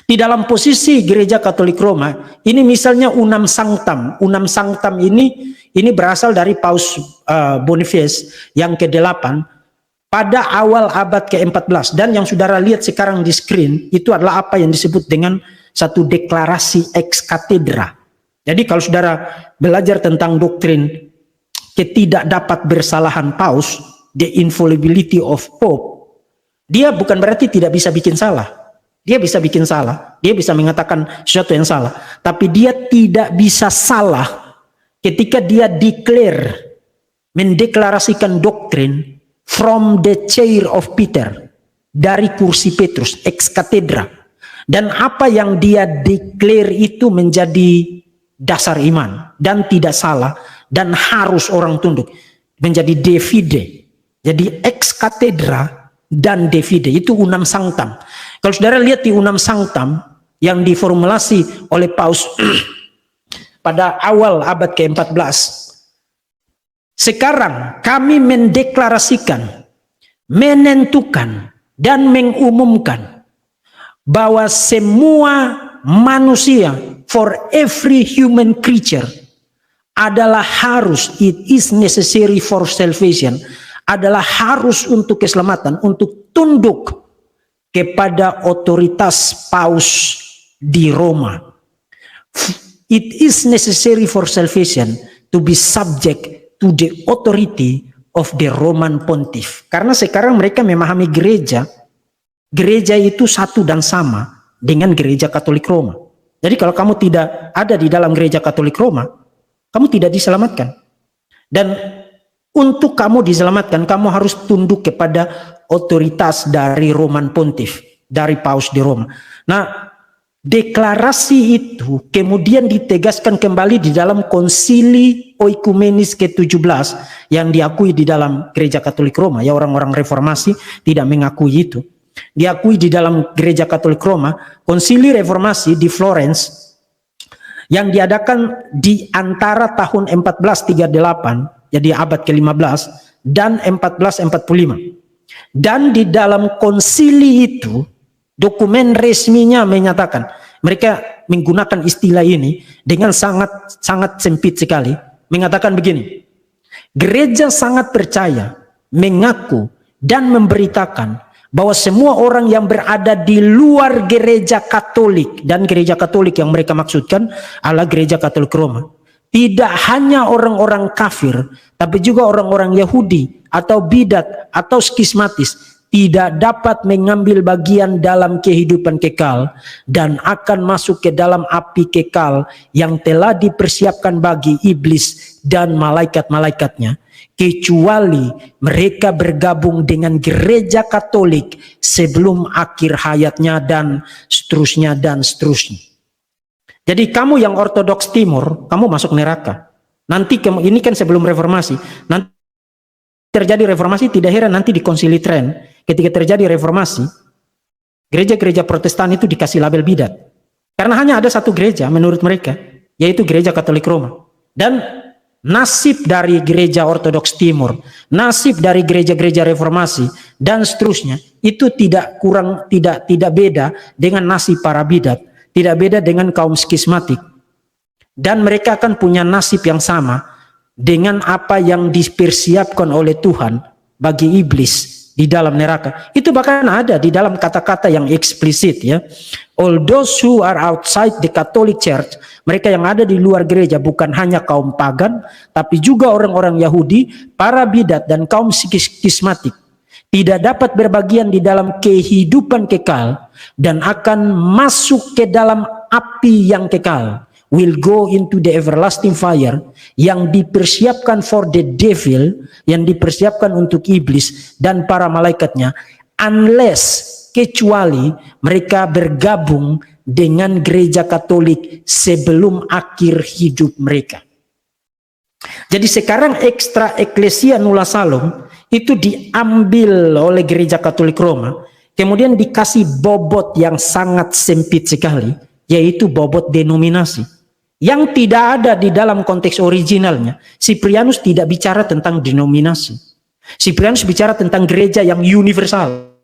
Di dalam posisi Gereja Katolik Roma, ini misalnya Unam Sanctam. Unam Sanctam ini berasal dari Paus Boniface yang ke-8 pada awal abad ke-14. Dan yang saudara lihat sekarang di screen, itu adalah apa yang disebut dengan satu deklarasi ex cathedra. Jadi kalau saudara belajar tentang doktrin ketidakdapat bersalahan Paus, the infallibility of Pope, dia bukan berarti tidak bisa bikin salah. Dia bisa bikin salah, dia bisa mengatakan sesuatu yang salah, tapi dia tidak bisa salah ketika dia mendeklarasikan doktrin from the chair of Peter, dari kursi Petrus, ex cathedra. Dan apa yang dia declare itu menjadi dasar iman dan tidak salah dan harus orang tunduk, menjadi de fide. Jadi ex cathedra dan de fide itu Unam Sanctam. Kalau saudara lihat di Unam Sanctam yang diformulasi oleh Paus pada awal abad ke-14, sekarang kami mendeklarasikan, menentukan dan mengumumkan bahwa semua manusia, for every human creature, adalah harus, it is necessary for salvation, adalah harus untuk keselamatan, untuk tunduk kepada otoritas Paus di Roma. It is necessary for salvation to be subject to the authority of the Roman Pontiff. Karena sekarang mereka memahami gereja itu satu dan sama dengan Gereja Katolik Roma. Jadi kalau kamu tidak ada di dalam Gereja Katolik Roma, kamu tidak diselamatkan. Dan untuk kamu diselamatkan, kamu harus tunduk kepada otoritas dari Roman Pontiff, dari Paus di Roma. Nah, deklarasi itu kemudian ditegaskan kembali di dalam Konsili Oikumenis ke-17 yang diakui di dalam Gereja Katolik Roma. Ya, orang-orang reformasi tidak mengakui itu. Diakui di dalam Gereja Katolik Roma, Konsili Reformasi di Florence yang diadakan di antara tahun 1438, jadi abad ke-15, dan 1445. Dan di dalam konsili itu, dokumen resminya menyatakan, mereka menggunakan istilah ini dengan sangat sempit sekali, mengatakan begini: gereja sangat percaya, mengaku, dan memberitakan bahwa semua orang yang berada di luar gereja Katolik, dan gereja Katolik yang mereka maksudkan adalah gereja Katolik Roma, tidak hanya orang-orang kafir, tapi juga orang-orang Yahudi atau bidat atau skismatis, tidak dapat mengambil bagian dalam kehidupan kekal dan akan masuk ke dalam api kekal yang telah dipersiapkan bagi iblis dan malaikat-malaikatnya, kecuali mereka bergabung dengan gereja Katolik sebelum akhir hayatnya, dan seterusnya dan seterusnya. Jadi kamu yang Ortodoks Timur, kamu masuk neraka. Nanti ini kan sebelum reformasi. Nanti terjadi reformasi, tidak heran nanti di Konsili Tren, ketika terjadi reformasi, gereja-gereja Protestan itu dikasih label bidat. Karena hanya ada satu gereja menurut mereka, yaitu gereja Katolik Roma. Dan nasib dari gereja Ortodoks Timur, nasib dari gereja-gereja reformasi, dan seterusnya, itu tidak beda dengan nasib para bidat, tidak beda dengan kaum skismatik. Dan mereka akan punya nasib yang sama dengan apa yang dipersiapkan oleh Tuhan bagi iblis di dalam neraka. Itu bahkan ada di dalam kata-kata yang eksplisit, ya. All those who are outside the Catholic Church, mereka yang ada di luar gereja, bukan hanya kaum pagan, tapi juga orang-orang Yahudi, para bidat dan kaum skismatik, tidak dapat berbagian di dalam kehidupan kekal dan akan masuk ke dalam api yang kekal, will go into the everlasting fire, yang dipersiapkan for the devil, yang dipersiapkan untuk iblis dan para malaikatnya, unless, kecuali mereka bergabung dengan gereja Katolik sebelum akhir hidup mereka. Jadi sekarang ekstra eklesia nulla salum itu diambil oleh gereja Katolik Roma, kemudian dikasih bobot yang sangat sempit sekali, yaitu bobot denominasi, yang tidak ada di dalam konteks originalnya. Cyprianus tidak bicara tentang denominasi. Cyprianus bicara tentang gereja yang universal,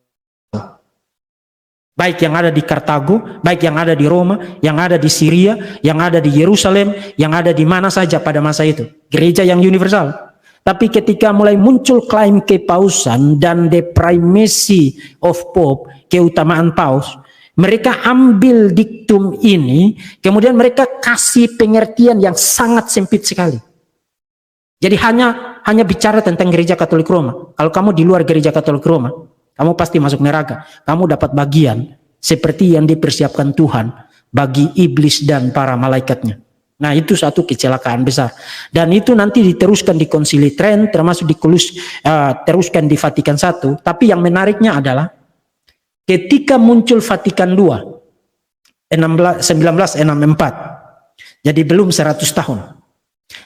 baik yang ada di Kartago, baik yang ada di Roma, yang ada di Syria, yang ada di Yerusalem, yang ada di mana saja pada masa itu. Gereja yang universal. Tapi ketika mulai muncul klaim kepausan dan the primacy of Pope, keutamaan paus, mereka ambil diktum ini, kemudian mereka kasih pengertian yang sangat sempit sekali. Jadi hanya bicara tentang gereja Katolik Roma. Kalau kamu di luar gereja Katolik Roma, kamu pasti masuk neraka. Kamu dapat bagian seperti yang dipersiapkan Tuhan bagi iblis dan para malaikatnya. Nah, itu satu kecelakaan besar. Dan itu nanti diteruskan di Konsili Tren, termasuk teruskan di Vatikan I. Tapi yang menariknya adalah ketika muncul Vatikan II 1964, jadi belum 100 tahun.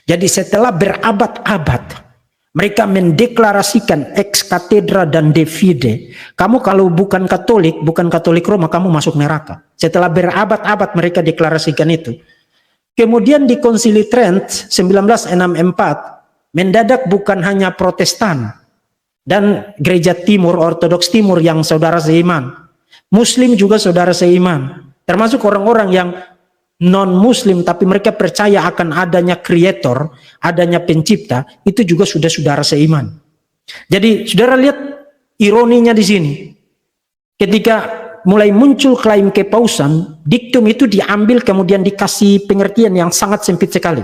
Jadi setelah berabad-abad mereka mendeklarasikan ex cathedra dan de fide, kamu kalau bukan Katolik Roma, kamu masuk neraka. Setelah berabad-abad mereka deklarasikan itu. Kemudian di Konsili Trent 1964 mendadak bukan hanya Protestan dan gereja Timur, Ortodoks Timur yang saudara seiman, Muslim juga saudara seiman, termasuk orang-orang yang non-Muslim tapi mereka percaya akan adanya kreator, adanya pencipta, itu juga sudah saudara seiman. Jadi saudara lihat ironinya di sini. Ketika mulai muncul klaim kepausan, diktum itu diambil kemudian dikasih pengertian yang sangat sempit sekali.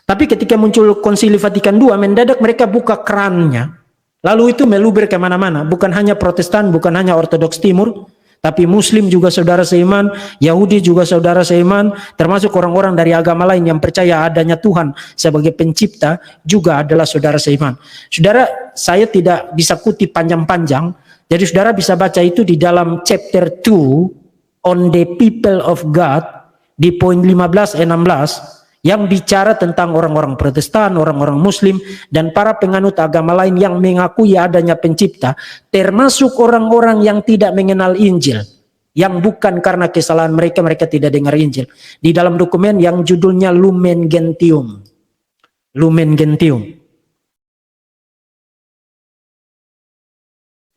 Tapi ketika muncul Konsili Vatikan II, mendadak mereka buka kerannya. Lalu itu meluber kemana-mana. Bukan hanya Protestan, bukan hanya Ortodoks Timur, tapi Muslim juga saudara seiman, Yahudi juga saudara seiman, termasuk orang-orang dari agama lain yang percaya adanya Tuhan sebagai pencipta juga adalah saudara seiman. Saudara, saya tidak bisa kutip panjang-panjang, jadi saudara bisa baca itu di dalam chapter 2 on the people of God di poin 15-16 yang bicara tentang orang-orang Protestan, orang-orang Muslim, dan para penganut agama lain yang mengakui adanya pencipta, termasuk orang-orang yang tidak mengenal Injil, yang bukan karena kesalahan mereka, mereka tidak dengar Injil. Di dalam dokumen yang judulnya Lumen Gentium. Lumen Gentium.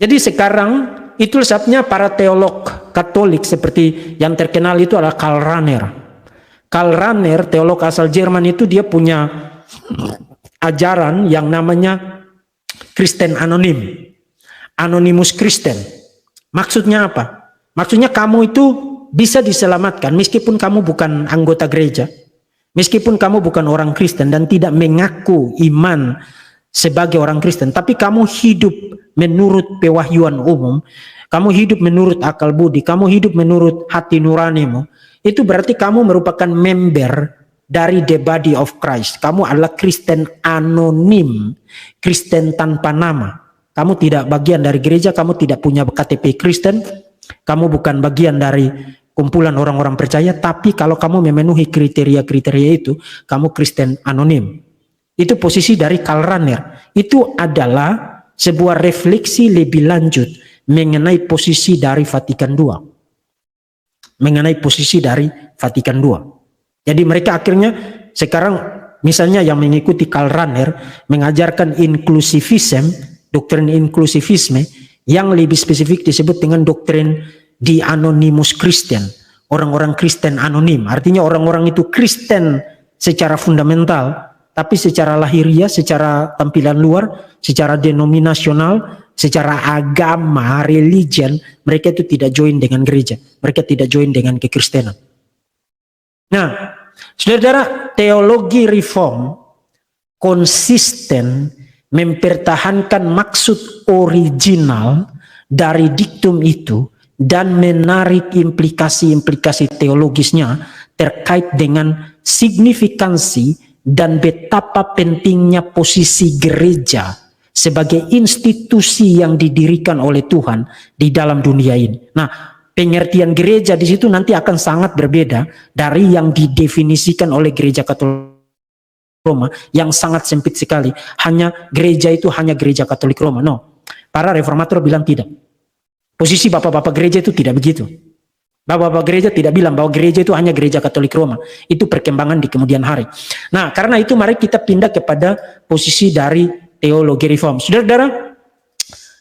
Jadi sekarang itu sebabnya para teolog Katolik seperti yang terkenal itu adalah Karl Rahner. Karl Rahner, teolog asal Jerman itu, dia punya ajaran yang namanya Kristen Anonim. anonimus Kristen. Maksudnya apa? Maksudnya kamu itu bisa diselamatkan meskipun kamu bukan anggota gereja, meskipun kamu bukan orang Kristen dan tidak mengaku iman sebagai orang Kristen, tapi kamu hidup menurut pewahyuan umum, kamu hidup menurut akal budi, kamu hidup menurut hati nuranimu, itu berarti kamu merupakan member dari the body of Christ. Kamu adalah Kristen anonim, Kristen tanpa nama. Kamu tidak bagian dari gereja, kamu tidak punya KTP Kristen, kamu bukan bagian dari kumpulan orang-orang percaya, tapi kalau kamu memenuhi kriteria-kriteria itu, kamu Kristen anonim. Itu posisi dari Karl Rahner. Itu adalah sebuah refleksi lebih lanjut mengenai posisi dari Vatikan II. Mengenai posisi dari Vatikan II. Jadi mereka akhirnya sekarang misalnya yang mengikuti Karl Rahner mengajarkan inklusivisme, doktrin inklusivisme yang lebih spesifik disebut dengan doktrin di anonimus Kristen, orang-orang Kristen anonim. Artinya orang-orang itu Kristen secara fundamental, tapi secara lahiriah, secara tampilan luar, secara denominasional, secara agama, religion, mereka itu tidak join dengan gereja, mereka tidak join dengan kekristenan. Nah, saudara, teologi reform konsisten mempertahankan maksud original dari diktum itu dan menarik implikasi-implikasi teologisnya terkait dengan signifikansi dan betapa pentingnya posisi gereja sebagai institusi yang didirikan oleh Tuhan di dalam dunia ini. Nah, pengertian gereja di situ nanti akan sangat berbeda dari yang didefinisikan oleh gereja Katolik Roma yang sangat sempit sekali. Hanya gereja itu hanya gereja Katolik Roma. No, para reformator bilang tidak. Posisi bapak-bapak gereja itu tidak begitu. Bapak-bapak gereja tidak bilang bahwa gereja itu hanya gereja Katolik Roma. Itu perkembangan di kemudian hari. Nah, karena itu mari kita pindah kepada posisi dari teologi reform. Saudara-saudara,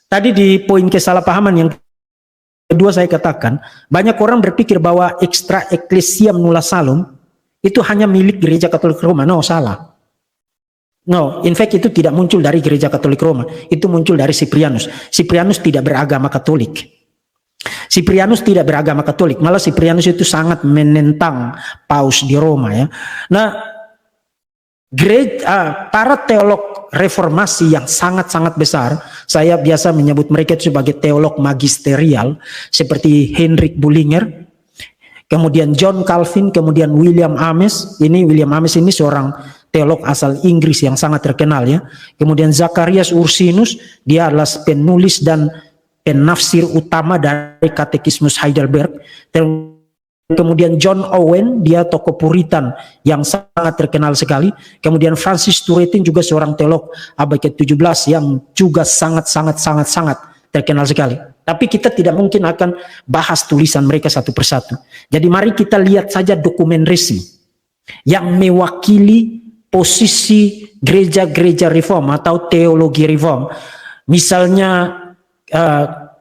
tadi di poin kesalahpahaman yang kedua saya katakan, banyak orang berpikir bahwa extra ecclesiam nulla salum itu hanya milik gereja Katolik Roma. No, salah. No, in fact itu tidak muncul dari gereja Katolik Roma. Itu muncul dari Cyprianus. Cyprianus tidak beragama Katolik. Cyprianus tidak beragama Katolik. Malah Cyprianus itu sangat menentang paus di Roma ya. Nah, para teolog reformasi yang sangat-sangat besar, saya biasa menyebut mereka itu sebagai teolog magisterial, seperti Heinrich Bullinger, kemudian John Calvin, kemudian William Ames. William Ames ini seorang teolog asal Inggris yang sangat terkenal ya. Kemudian Zacharias Ursinus, dia adalah penulis dan penafsir utama dari Katekismus Heidelberg. Kemudian John Owen, dia tokoh Puritan yang sangat terkenal sekali. Kemudian Francis Turretin juga seorang teolog abad ke-17 yang juga sangat terkenal sekali. Tapi kita tidak mungkin akan bahas tulisan mereka satu persatu. Jadi mari kita lihat saja dokumen resmi yang mewakili posisi gereja-gereja reform atau teologi reform. Misalnya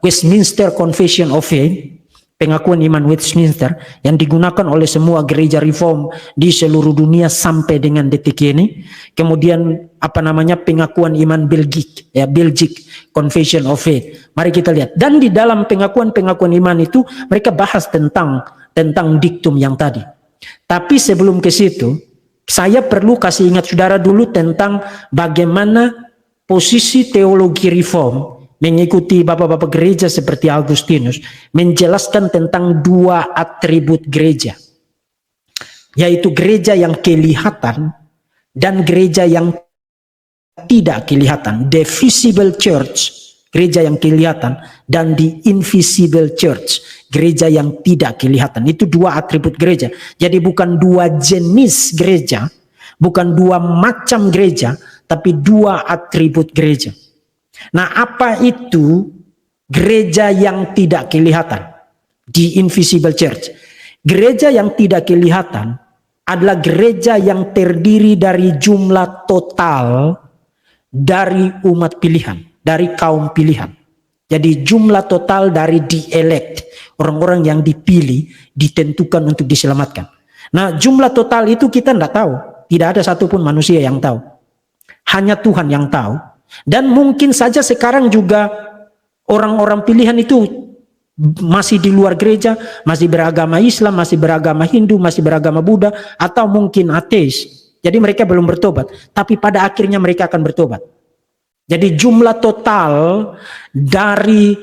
Westminster Confession of Faith, pengakuan iman Westminster yang digunakan oleh semua gereja reform di seluruh dunia sampai dengan detik ini. Kemudian pengakuan iman Belgic Confession of Faith. Mari kita lihat. Dan di dalam pengakuan iman itu mereka bahas tentang diktum yang tadi. Tapi sebelum ke situ, saya perlu kasih ingat saudara dulu tentang bagaimana posisi teologi reform mengikuti bapak-bapak gereja seperti Augustinus menjelaskan tentang dua atribut gereja, yaitu gereja yang kelihatan dan gereja yang tidak kelihatan, the visible church, gereja yang kelihatan, dan the invisible church, gereja yang tidak kelihatan. Itu dua atribut gereja. Jadi bukan dua jenis gereja, bukan dua macam gereja, tapi dua atribut gereja. Nah, apa itu gereja yang tidak kelihatan? The invisible church. Gereja yang tidak kelihatan adalah gereja yang terdiri dari jumlah total dari umat pilihan, dari kaum pilihan. Jadi jumlah total dari di-elect, orang-orang yang dipilih, ditentukan untuk diselamatkan. Nah, jumlah total itu kita tidak tahu. Tidak ada satupun manusia yang tahu. Hanya Tuhan yang tahu. Dan mungkin saja sekarang juga orang-orang pilihan itu masih di luar gereja, masih beragama Islam, masih beragama Hindu, masih beragama Buddha, atau mungkin ateis. Jadi mereka belum bertobat, tapi pada akhirnya mereka akan bertobat. Jadi jumlah total dari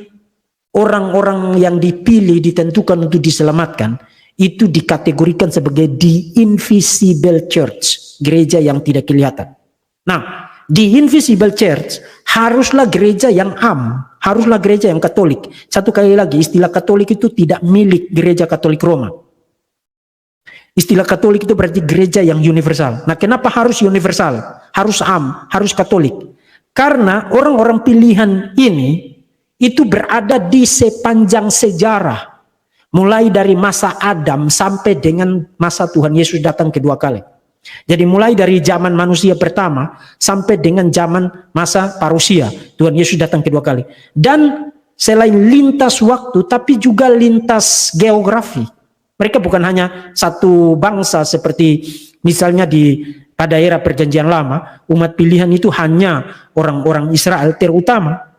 orang-orang yang dipilih, ditentukan untuk diselamatkan, itu dikategorikan sebagai the invisible church, gereja yang tidak kelihatan. Nah, di invisible church haruslah gereja yang haruslah gereja yang Katolik. Satu kali lagi, istilah Katolik itu tidak milik gereja Katolik Roma. Istilah Katolik itu berarti gereja yang universal. Nah, kenapa harus universal? Harus harus Katolik. Karena orang-orang pilihan ini itu berada di sepanjang sejarah. Mulai dari masa Adam sampai dengan masa Tuhan Yesus datang kedua kali. Jadi mulai dari zaman manusia pertama sampai dengan zaman masa parusia, Tuhan Yesus datang kedua kali. Dan selain lintas waktu, tapi juga lintas geografi. Mereka bukan hanya satu bangsa seperti misalnya pada era perjanjian lama, umat pilihan itu hanya orang-orang Israel terutama.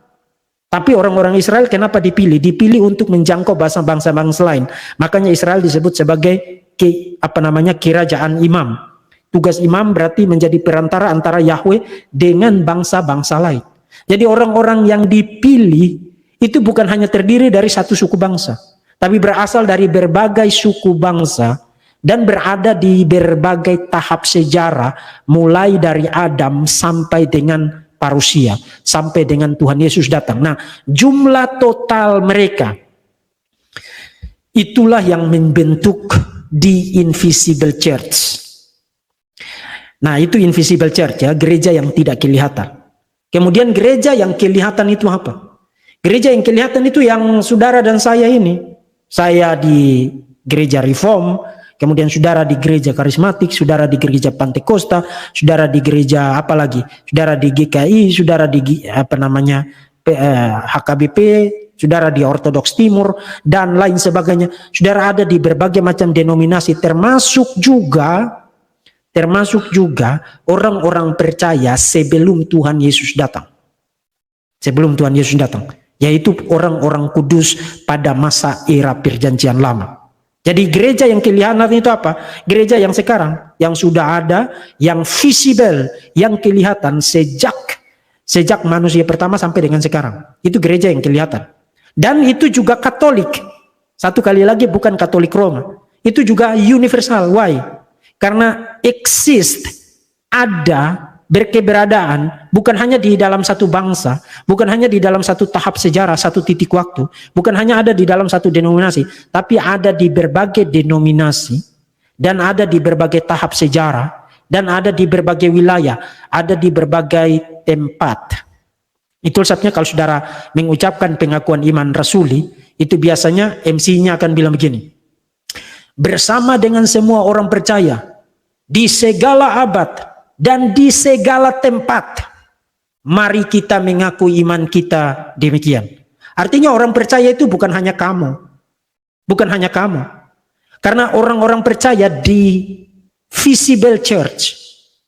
Tapi orang-orang Israel kenapa dipilih? Dipilih untuk menjangkau bangsa-bangsa lain. Makanya Israel disebut sebagai kerajaan imam. Tugas imam berarti menjadi perantara antara Yahweh dengan bangsa-bangsa lain. Jadi orang-orang yang dipilih itu bukan hanya terdiri dari satu suku bangsa, tapi berasal dari berbagai suku bangsa dan berada di berbagai tahap sejarah, mulai dari Adam sampai dengan parusia, sampai dengan Tuhan Yesus datang. Nah, jumlah total mereka itulah yang membentuk the invisible church. Nah, itu invisible church ya, gereja yang tidak kelihatan. Kemudian gereja yang kelihatan itu apa? Gereja yang kelihatan itu yang saudara dan saya ini. Saya di gereja Reform, kemudian saudara di gereja Karismatik, saudara di gereja Pantekosta, saudara di gereja apa lagi? Saudara di GKI, saudara di HKBP, saudara di Ortodoks Timur dan lain sebagainya. Saudara ada di berbagai macam denominasi, termasuk juga orang-orang percaya sebelum Tuhan Yesus datang. Sebelum Tuhan Yesus datang, yaitu orang-orang kudus pada masa era perjanjian lama. Jadi gereja yang kelihatan itu apa? Gereja yang sekarang, yang sudah ada, yang visible, yang kelihatan sejak manusia pertama sampai dengan sekarang. Itu gereja yang kelihatan. Dan itu juga Katolik. Satu kali lagi bukan Katolik Roma. Itu juga universal. Why? Karena ada berkeberadaan bukan hanya di dalam satu bangsa, bukan hanya di dalam satu tahap sejarah, satu titik waktu, bukan hanya ada di dalam satu denominasi, tapi ada di berbagai denominasi dan ada di berbagai tahap sejarah dan ada di berbagai wilayah, ada di berbagai tempat. Itu sebabnya kalau saudara mengucapkan pengakuan iman rasuli, itu biasanya MC-nya akan bilang begini: bersama dengan semua orang percaya di segala abad dan di segala tempat, mari kita mengaku iman kita demikian. Artinya orang percaya itu bukan hanya kamu. Karena orang-orang percaya di visible church,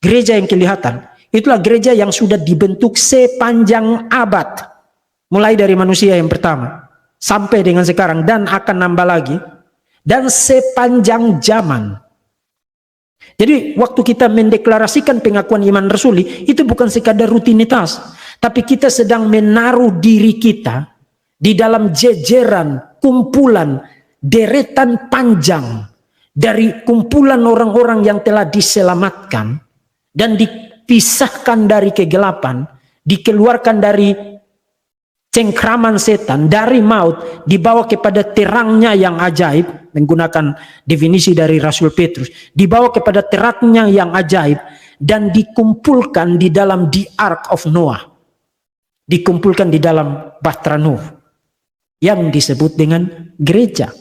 gereja yang kelihatan, itulah gereja yang sudah dibentuk sepanjang abad. Mulai dari manusia yang pertama sampai dengan sekarang dan akan nambah lagi. Dan sepanjang zaman. Jadi waktu kita mendeklarasikan pengakuan iman rasuli, itu bukan sekadar rutinitas, tapi kita sedang menaruh diri kita di dalam jejeran, kumpulan, deretan panjang dari kumpulan orang-orang yang telah diselamatkan dan dipisahkan dari kegelapan, dikeluarkan dari cengkraman setan, dari maut, dibawa kepada terangnya yang ajaib. Menggunakan definisi dari Rasul Petrus, dibawa kepada terangnya yang ajaib dan dikumpulkan di dalam the Ark of Noah, dikumpulkan di dalam Bahtera Nuh yang disebut dengan gereja.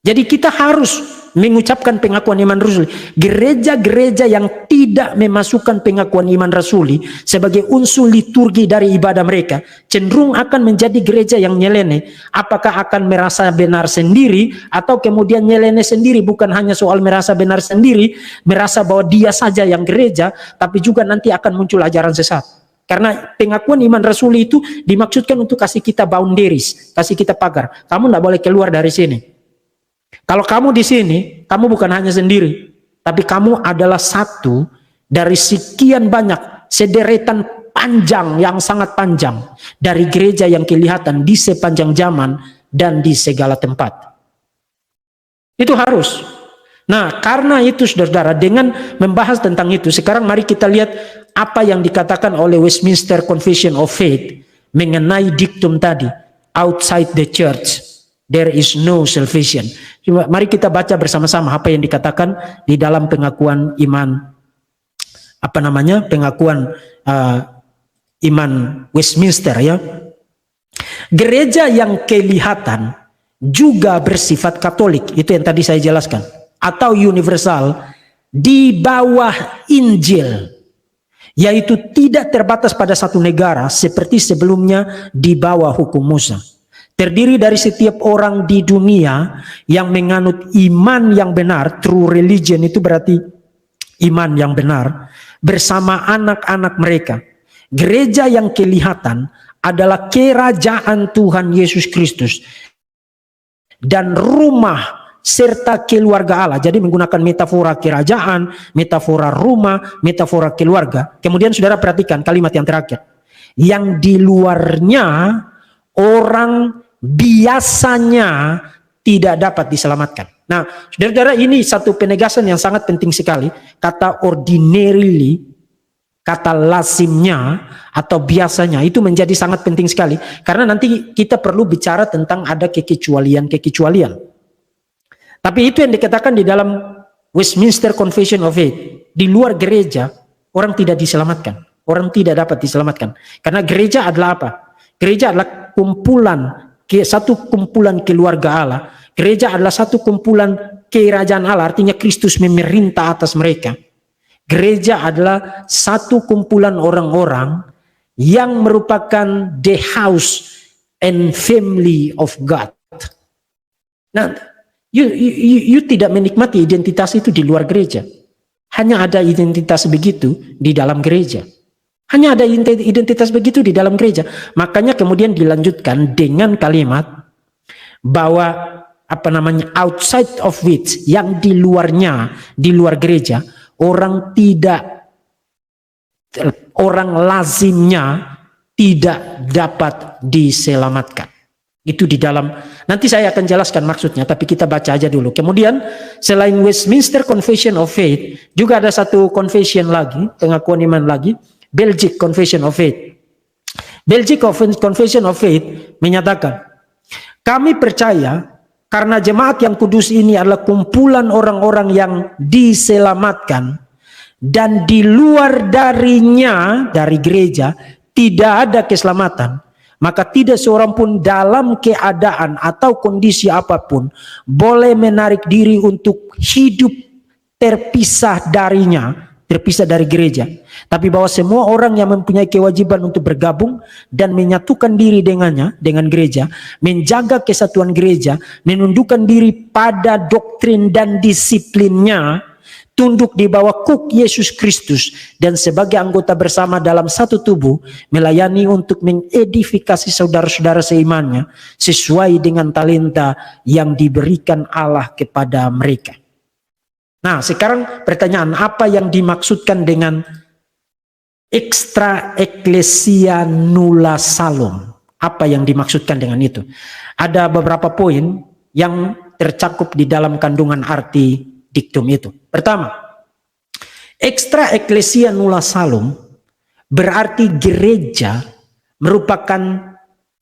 Jadi kita harus mengucapkan pengakuan iman rasuli. Gereja-gereja yang tidak memasukkan pengakuan iman rasuli sebagai unsur liturgi dari ibadah mereka cenderung akan menjadi gereja yang nyeleneh. Apakah akan merasa benar sendiri atau kemudian nyeleneh sendiri? Bukan hanya soal merasa benar sendiri, merasa bahwa dia saja yang gereja, tapi juga nanti akan muncul ajaran sesat. Karena pengakuan iman rasuli itu dimaksudkan untuk kasih kita boundaries, kasih kita pagar. Kamu tidak boleh keluar dari sini. Kalau kamu di sini, kamu bukan hanya sendiri, tapi kamu adalah satu dari sekian banyak sederetan panjang yang sangat panjang dari gereja yang kelihatan di sepanjang zaman dan di segala tempat. Itu harus. Nah, karena itu saudara-saudara, dengan membahas tentang itu, sekarang mari kita lihat apa yang dikatakan oleh Westminster Confession of Faith mengenai diktum tadi, outside the church there is no salvation. Mari kita baca bersama-sama apa yang dikatakan di dalam pengakuan iman, pengakuan iman Westminster ya. Gereja yang kelihatan juga bersifat Katolik, itu yang tadi saya jelaskan, atau universal di bawah Injil, yaitu tidak terbatas pada satu negara seperti sebelumnya di bawah hukum Musa. Terdiri dari setiap orang di dunia yang menganut iman yang benar, true religion itu berarti iman yang benar, bersama anak-anak mereka. Gereja yang kelihatan adalah kerajaan Tuhan Yesus Kristus dan rumah serta keluarga Allah. Jadi menggunakan metafora kerajaan, metafora rumah, metafora keluarga. Kemudian saudara perhatikan kalimat yang terakhir. Yang di luarnya orang biasanya tidak dapat diselamatkan. Nah, saudara-saudara, ini satu penegasan yang sangat penting sekali. Kata ordinarily, kata lazimnya atau biasanya itu menjadi sangat penting sekali. Karena nanti kita perlu bicara tentang ada kekecualian-kekecualian. Tapi itu yang dikatakan di dalam Westminster Confession of Faith. Di luar gereja, orang tidak diselamatkan. Orang tidak dapat diselamatkan. Karena gereja adalah apa? Gereja adalah satu kumpulan keluarga Allah. Gereja adalah satu kumpulan kerajaan Allah, artinya Kristus memerintah atas mereka. Gereja adalah satu kumpulan orang-orang yang merupakan the house and family of God. Nah, you tidak menikmati identitas itu di luar gereja. Hanya ada identitas begitu di dalam gereja. Hanya ada identitas begitu di dalam gereja. Makanya kemudian dilanjutkan dengan kalimat bahwa outside of which, yang di luarnya, di luar gereja, orang lazimnya tidak dapat diselamatkan. Itu di dalam, nanti saya akan jelaskan maksudnya, tapi kita baca aja dulu. Kemudian selain Westminster Confession of Faith, juga ada satu confession lagi, pengakuan iman lagi, Belgic Confession of Faith. Belgic Confession of Faith menyatakan, kami percaya karena jemaat yang kudus ini adalah kumpulan orang-orang yang diselamatkan, dan di luar darinya, dari gereja, tidak ada keselamatan, maka tidak seorang pun dalam keadaan atau kondisi apapun boleh menarik diri untuk hidup terpisah darinya, terpisah dari gereja. Tapi bahwa semua orang yang mempunyai kewajiban untuk bergabung dan menyatukan diri dengannya, dengan gereja, menjaga kesatuan gereja, menundukkan diri pada doktrin dan disiplinnya, tunduk di bawah kuk Yesus Kristus, dan sebagai anggota bersama dalam satu tubuh, melayani untuk mengedifikasi saudara-saudara seimannya, sesuai dengan talenta yang diberikan Allah kepada mereka. Nah, sekarang pertanyaan, apa yang dimaksudkan dengan extra ecclesia nulla salum? Apa yang dimaksudkan dengan itu? Ada beberapa poin yang tercakup di dalam kandungan arti diktum itu. Pertama, extra ecclesia nulla salum berarti gereja merupakan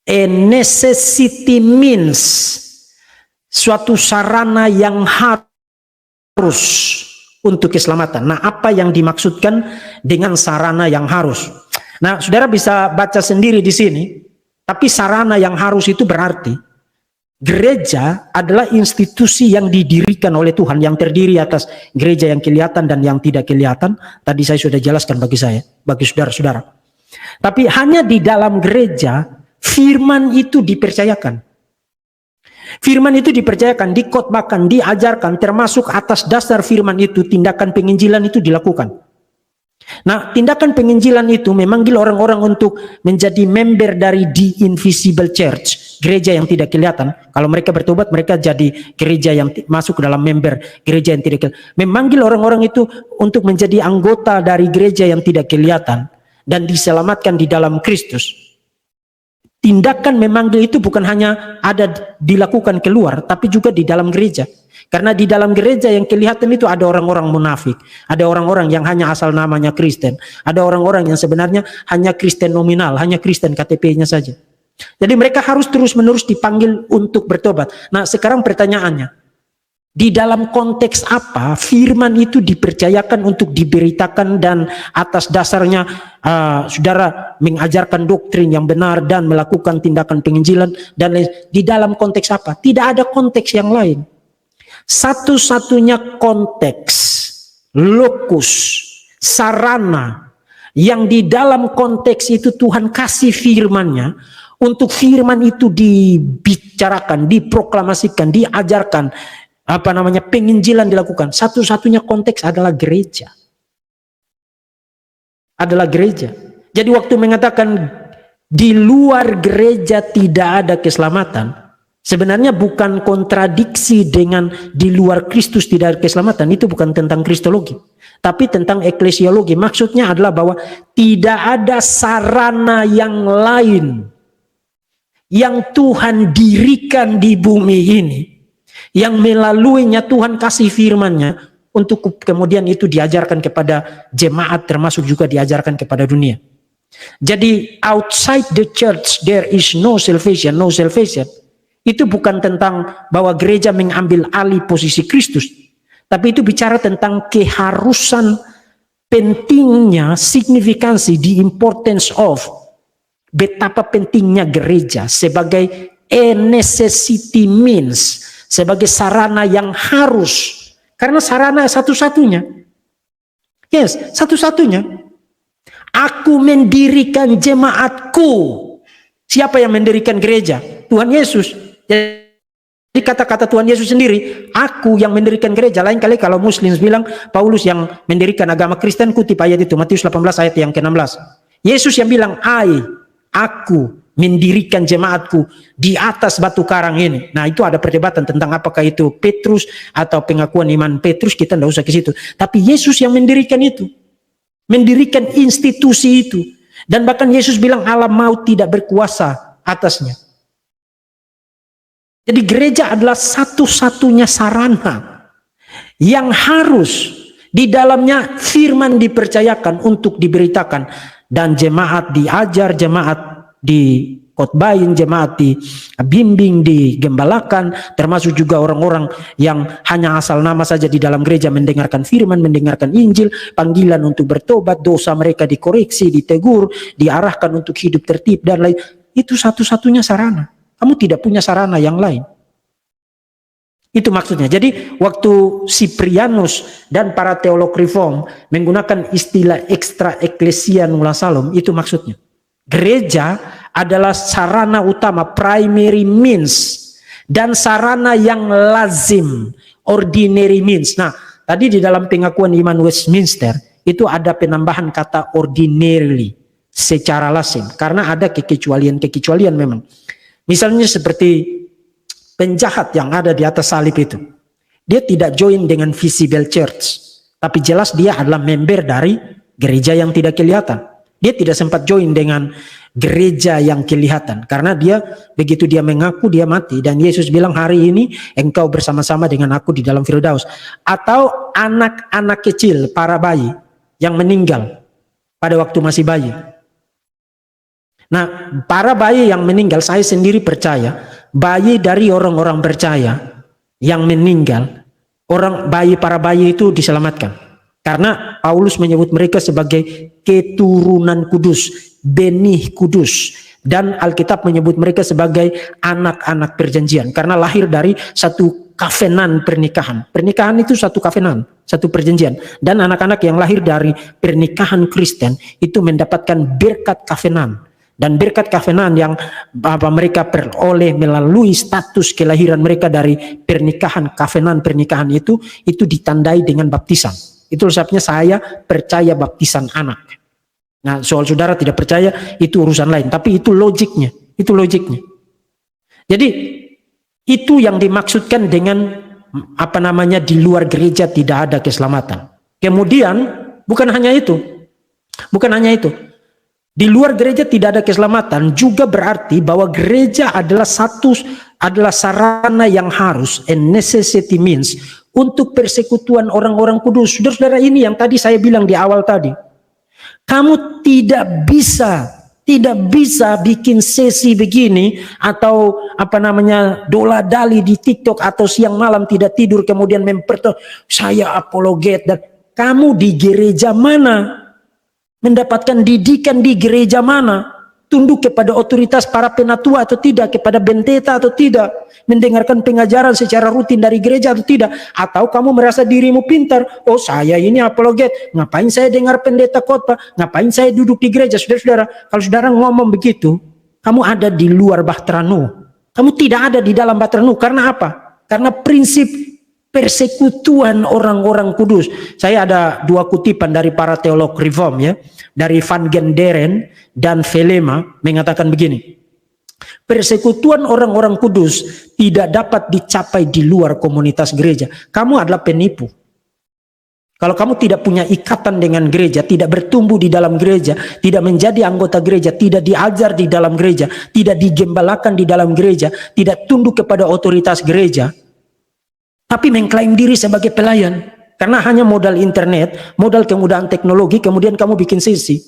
a necessity means, suatu sarana yang harus untuk keselamatan. Nah, apa yang dimaksudkan dengan sarana yang harus? Nah, saudara bisa baca sendiri di sini. Tapi sarana yang harus itu berarti gereja adalah institusi yang didirikan oleh Tuhan, yang terdiri atas gereja yang kelihatan dan yang tidak kelihatan. Tadi saya sudah jelaskan bagi saudara-saudara. Tapi hanya di dalam gereja firman itu dipercayakan. Firman itu dipercayakan, dikhotbahkan, diajarkan, termasuk atas dasar firman itu tindakan penginjilan itu dilakukan. Nah, tindakan penginjilan itu memanggil orang-orang untuk menjadi member dari The Invisible Church, gereja yang tidak kelihatan. Kalau mereka bertobat, mereka jadi gereja yang masuk ke dalam member gereja yang tidak kelihatan. Memanggil orang-orang itu untuk menjadi anggota dari gereja yang tidak kelihatan dan diselamatkan di dalam Kristus. Tindakan memanggil itu bukan hanya ada dilakukan keluar, tapi juga di dalam gereja. Karena di dalam gereja yang kelihatan itu ada orang-orang munafik, ada orang-orang yang hanya asal namanya Kristen, ada orang-orang yang sebenarnya hanya Kristen nominal, hanya Kristen KTP-nya saja. Jadi mereka harus terus-menerus dipanggil untuk bertobat. Nah, sekarang pertanyaannya, di dalam konteks apa firman itu dipercayakan untuk diberitakan dan atas dasarnya saudara mengajarkan doktrin yang benar dan melakukan tindakan penginjilan dan lain. Di dalam konteks apa? Tidak ada konteks yang lain. Satu-satunya konteks, lokus, sarana yang di dalam konteks itu Tuhan kasih firman-Nya untuk firman itu dibicarakan, diproklamasikan, diajarkan, penginjilan dilakukan. Satu-satunya konteks adalah gereja. Adalah gereja. Jadi waktu mengatakan di luar gereja tidak ada keselamatan, sebenarnya bukan kontradiksi dengan di luar Kristus tidak ada keselamatan. Itu bukan tentang kristologi, tapi tentang eklesiologi. Maksudnya adalah bahwa tidak ada sarana yang lain yang Tuhan dirikan di bumi ini, yang melaluinya Tuhan kasih firman-Nya untuk kemudian itu diajarkan kepada jemaat, termasuk juga diajarkan kepada dunia. Jadi outside the church there is no salvation, no salvation. Itu bukan tentang bahwa gereja mengambil alih posisi Kristus, tapi itu bicara tentang keharusan, pentingnya, signifikansi, the importance of, betapa pentingnya gereja sebagai a necessity means, sebagai sarana yang harus, karena sarana satu-satunya. Yes, satu-satunya. Aku mendirikan jemaatku. Siapa yang mendirikan gereja? Tuhan Yesus. Jadi kata-kata Tuhan Yesus sendiri, aku yang mendirikan gereja. Lain kali kalau Muslim bilang Paulus yang mendirikan agama Kristen, kutip ayat itu Matius 18 ayat yang ke-16. Yesus yang bilang, aku mendirikan jemaatku di atas batu karang ini. Nah, itu ada perdebatan tentang apakah itu Petrus atau pengakuan iman Petrus, kita tidak usah ke situ. Tapi Yesus yang mendirikan itu, mendirikan institusi itu, dan bahkan Yesus bilang alam maut tidak berkuasa atasnya. Jadi gereja adalah satu-satunya sarana yang harus di dalamnya firman dipercayakan untuk diberitakan, dan jemaat diajar, jemaat dikotbahin, jemaat dibimbing, digembalakan, termasuk juga orang-orang yang hanya asal nama saja di dalam gereja mendengarkan firman, mendengarkan Injil, panggilan untuk bertobat, dosa mereka dikoreksi, ditegur, diarahkan untuk hidup tertib dan lain. Itu satu-satunya sarana. Kamu tidak punya sarana yang lain. Itu maksudnya. Jadi waktu Cyprianus dan para teolog reform menggunakan istilah extra ecclesia nulla salom, itu maksudnya. Gereja adalah sarana utama, primary means, dan sarana yang lazim, ordinary means. Nah, tadi di dalam pengakuan iman Westminster itu ada penambahan kata ordinarily, secara lazim, karena ada kekecualian memang. Misalnya seperti penjahat yang ada di atas salib itu, dia tidak join dengan visible church, tapi jelas dia adalah member dari gereja yang tidak kelihatan. Dia tidak sempat join dengan gereja yang kelihatan, karena dia begitu dia mengaku dia mati, dan Yesus bilang hari ini engkau bersama-sama dengan aku di dalam Firdaus. Atau anak-anak kecil, para bayi yang meninggal pada waktu masih bayi. Nah, para bayi yang meninggal, saya sendiri percaya bayi dari orang-orang percaya yang meninggal, para bayi itu diselamatkan. Karena Paulus menyebut mereka sebagai keturunan kudus, benih kudus. Dan Alkitab menyebut mereka sebagai anak-anak perjanjian. Karena lahir dari satu kavenan pernikahan. Pernikahan itu satu kavenan, satu perjanjian. Dan anak-anak yang lahir dari pernikahan Kristen itu mendapatkan berkat kavenan. Dan berkat kavenan yang mereka peroleh melalui status kelahiran mereka dari pernikahan, kavenan pernikahan itu ditandai dengan baptisan. Itu sebabnya saya percaya baptisan anak. Nah, soal saudara tidak percaya itu urusan lain, tapi itu logiknya, itu logiknya. Jadi itu yang dimaksudkan dengan di luar gereja tidak ada keselamatan. Kemudian bukan hanya itu. Di luar gereja tidak ada keselamatan juga berarti bahwa gereja adalah sarana yang harus, and necessity means, untuk persekutuan orang-orang kudus. Saudara-saudara, ini yang tadi saya bilang di awal tadi. Kamu tidak bisa bikin sesi begini atau dola dali di TikTok atau siang malam tidak tidur kemudian saya apologet, dan kamu di gereja mana? Mendapatkan didikan di gereja mana? Tunduk kepada otoritas para penatua atau tidak, kepada benteta atau tidak, mendengarkan pengajaran secara rutin dari gereja atau tidak, atau kamu merasa dirimu pintar, oh saya ini apologet, ngapain saya dengar pendeta khotbah, ngapain saya duduk di gereja. Saudara-saudara, kalau saudara ngomong begitu, kamu ada di luar Bahtera Nuh, kamu tidak ada di dalam Bahtera Nuh. Karena apa? Karena prinsip persekutuan orang-orang kudus. Saya ada dua kutipan dari para teolog reform ya, dari Van Genderen dan Velema, mengatakan begini: persekutuan orang-orang kudus tidak dapat dicapai di luar komunitas gereja. Kamu adalah penipu kalau kamu tidak punya ikatan dengan gereja, tidak bertumbuh di dalam gereja, tidak menjadi anggota gereja, tidak diajar di dalam gereja, tidak digembalakan di dalam gereja, tidak tunduk kepada otoritas gereja, tapi mengklaim diri sebagai pelayan. Karena hanya modal internet, modal kemudahan teknologi, kemudian kamu bikin sesi.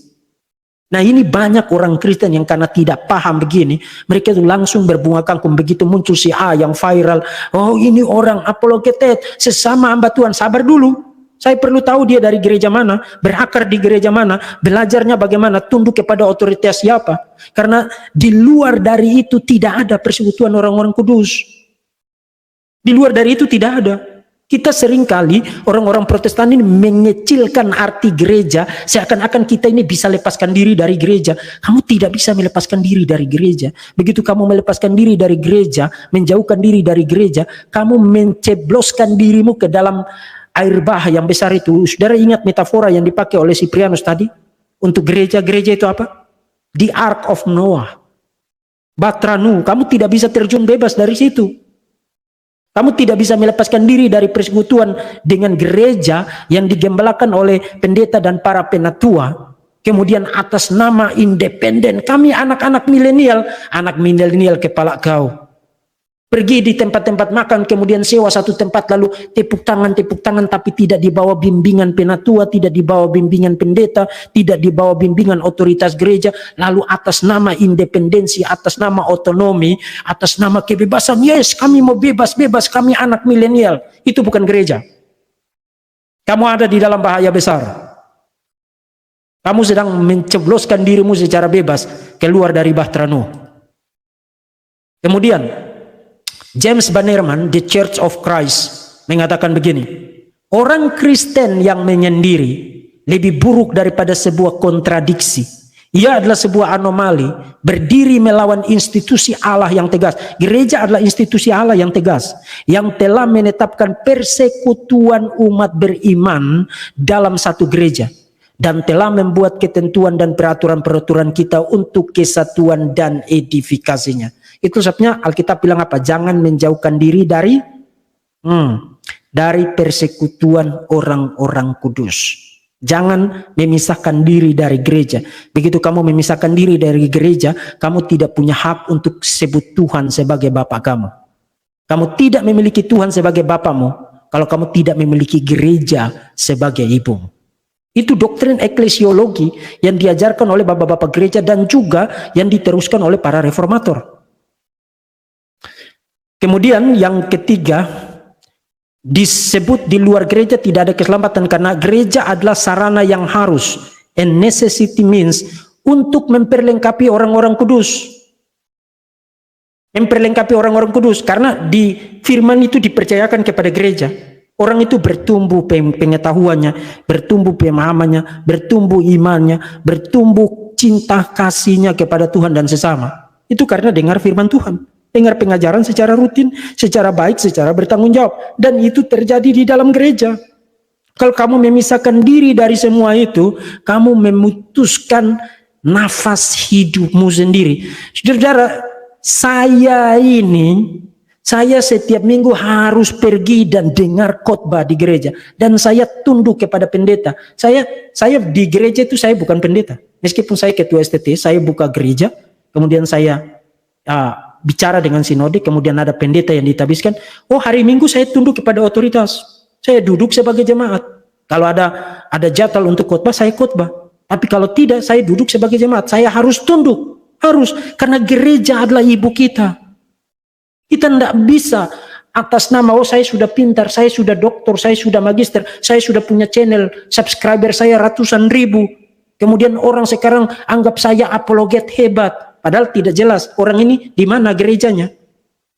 Nah, ini banyak orang Kristen yang karena tidak paham begini, mereka itu langsung berbunga kangkung. Begitu muncul si A yang viral, oh ini orang apologetet, sesama hamba Tuhan. Sabar dulu, saya perlu tahu dia dari gereja mana, berakar di gereja mana, belajarnya bagaimana, tunduk kepada otoritas siapa. Karena di luar dari itu tidak ada persekutuan orang-orang kudus. Di luar dari itu tidak ada. Kita seringkali orang-orang Protestan ini mengecilkan arti gereja, seakan-akan kita ini bisa lepaskan diri dari gereja. Kamu tidak bisa melepaskan diri dari gereja. Begitu kamu melepaskan diri dari gereja, menjauhkan diri dari gereja, kamu mencebloskan dirimu ke dalam air bah yang besar itu. Saudara ingat metafora yang dipakai oleh Cyprianus tadi untuk gereja? Gereja itu apa? The Ark of Noah, Bahtera Nuh. Kamu tidak bisa terjun bebas dari situ. Kamu tidak bisa melepaskan diri dari persekutuan dengan gereja yang digembalakan oleh pendeta dan para penatua. Kemudian atas nama independen, kami anak-anak milenial kepala kau. Pergi di tempat-tempat makan, kemudian sewa satu tempat, lalu tepuk tangan, tapi tidak dibawa bimbingan penatua, tidak dibawa bimbingan pendeta, tidak dibawa bimbingan otoritas gereja, lalu atas nama independensi, atas nama otonomi, atas nama kebebasan, yes kami mau bebas, kami anak milenial. Itu bukan gereja. Kamu ada di dalam bahaya besar. Kamu sedang mencebloskan dirimu secara bebas keluar dari Bahtera Nuh. Kemudian James Bannerman, The Church of Christ, mengatakan begini: orang Kristen yang menyendiri lebih buruk daripada sebuah kontradiksi. Ia adalah sebuah anomali, berdiri melawan institusi Allah yang tegas. Gereja adalah institusi Allah yang tegas, yang telah menetapkan persekutuan umat beriman dalam satu gereja, dan telah membuat ketentuan dan peraturan-peraturan kita untuk kesatuan dan edifikasinya. Itu sebabnya Alkitab bilang apa? Jangan menjauhkan diri dari persekutuan orang-orang kudus. Jangan memisahkan diri dari gereja. Begitu kamu memisahkan diri dari gereja, kamu tidak punya hak untuk sebut Tuhan sebagai Bapa kamu. Kamu tidak memiliki Tuhan sebagai Bapamu kalau kamu tidak memiliki gereja sebagai ibumu. Itu doktrin eklesiologi yang diajarkan oleh bapak-bapak gereja dan juga yang diteruskan oleh para reformator. Kemudian yang ketiga, disebut di luar gereja tidak ada keselamatan karena gereja adalah sarana yang harus, and necessity means, untuk memperlengkapi orang-orang kudus. Memperlengkapi orang-orang kudus karena di firman itu dipercayakan kepada gereja. Orang itu bertumbuh pengetahuannya, bertumbuh pemahamannya, bertumbuh imannya, bertumbuh cinta kasihnya kepada Tuhan dan sesama. Itu karena dengar firman Tuhan. Dengar pengajaran secara rutin, secara baik, secara bertanggung jawab. Dan itu terjadi di dalam gereja. Kalau kamu memisahkan diri dari semua itu, kamu memutuskan nafas hidupmu sendiri. Saudara, saya setiap minggu harus pergi dan dengar khotbah di gereja, dan saya tunduk kepada pendeta. Saya di gereja itu saya bukan pendeta. Meskipun saya ketua STT, saya buka gereja, kemudian saya bicara dengan sinode, kemudian ada pendeta yang ditabiskan. Oh, hari Minggu saya tunduk kepada otoritas. Saya duduk sebagai jemaat. Kalau ada jadwal untuk khotbah, saya khotbah. Tapi kalau tidak, saya duduk sebagai jemaat. Saya harus tunduk. Harus. Karena gereja adalah ibu kita. Kita tidak bisa atas nama, oh saya sudah pintar, saya sudah doktor, saya sudah magister, saya sudah punya channel, subscriber saya ratusan ribu. Kemudian orang sekarang anggap saya apologet hebat. Padahal tidak jelas orang ini di mana gerejanya.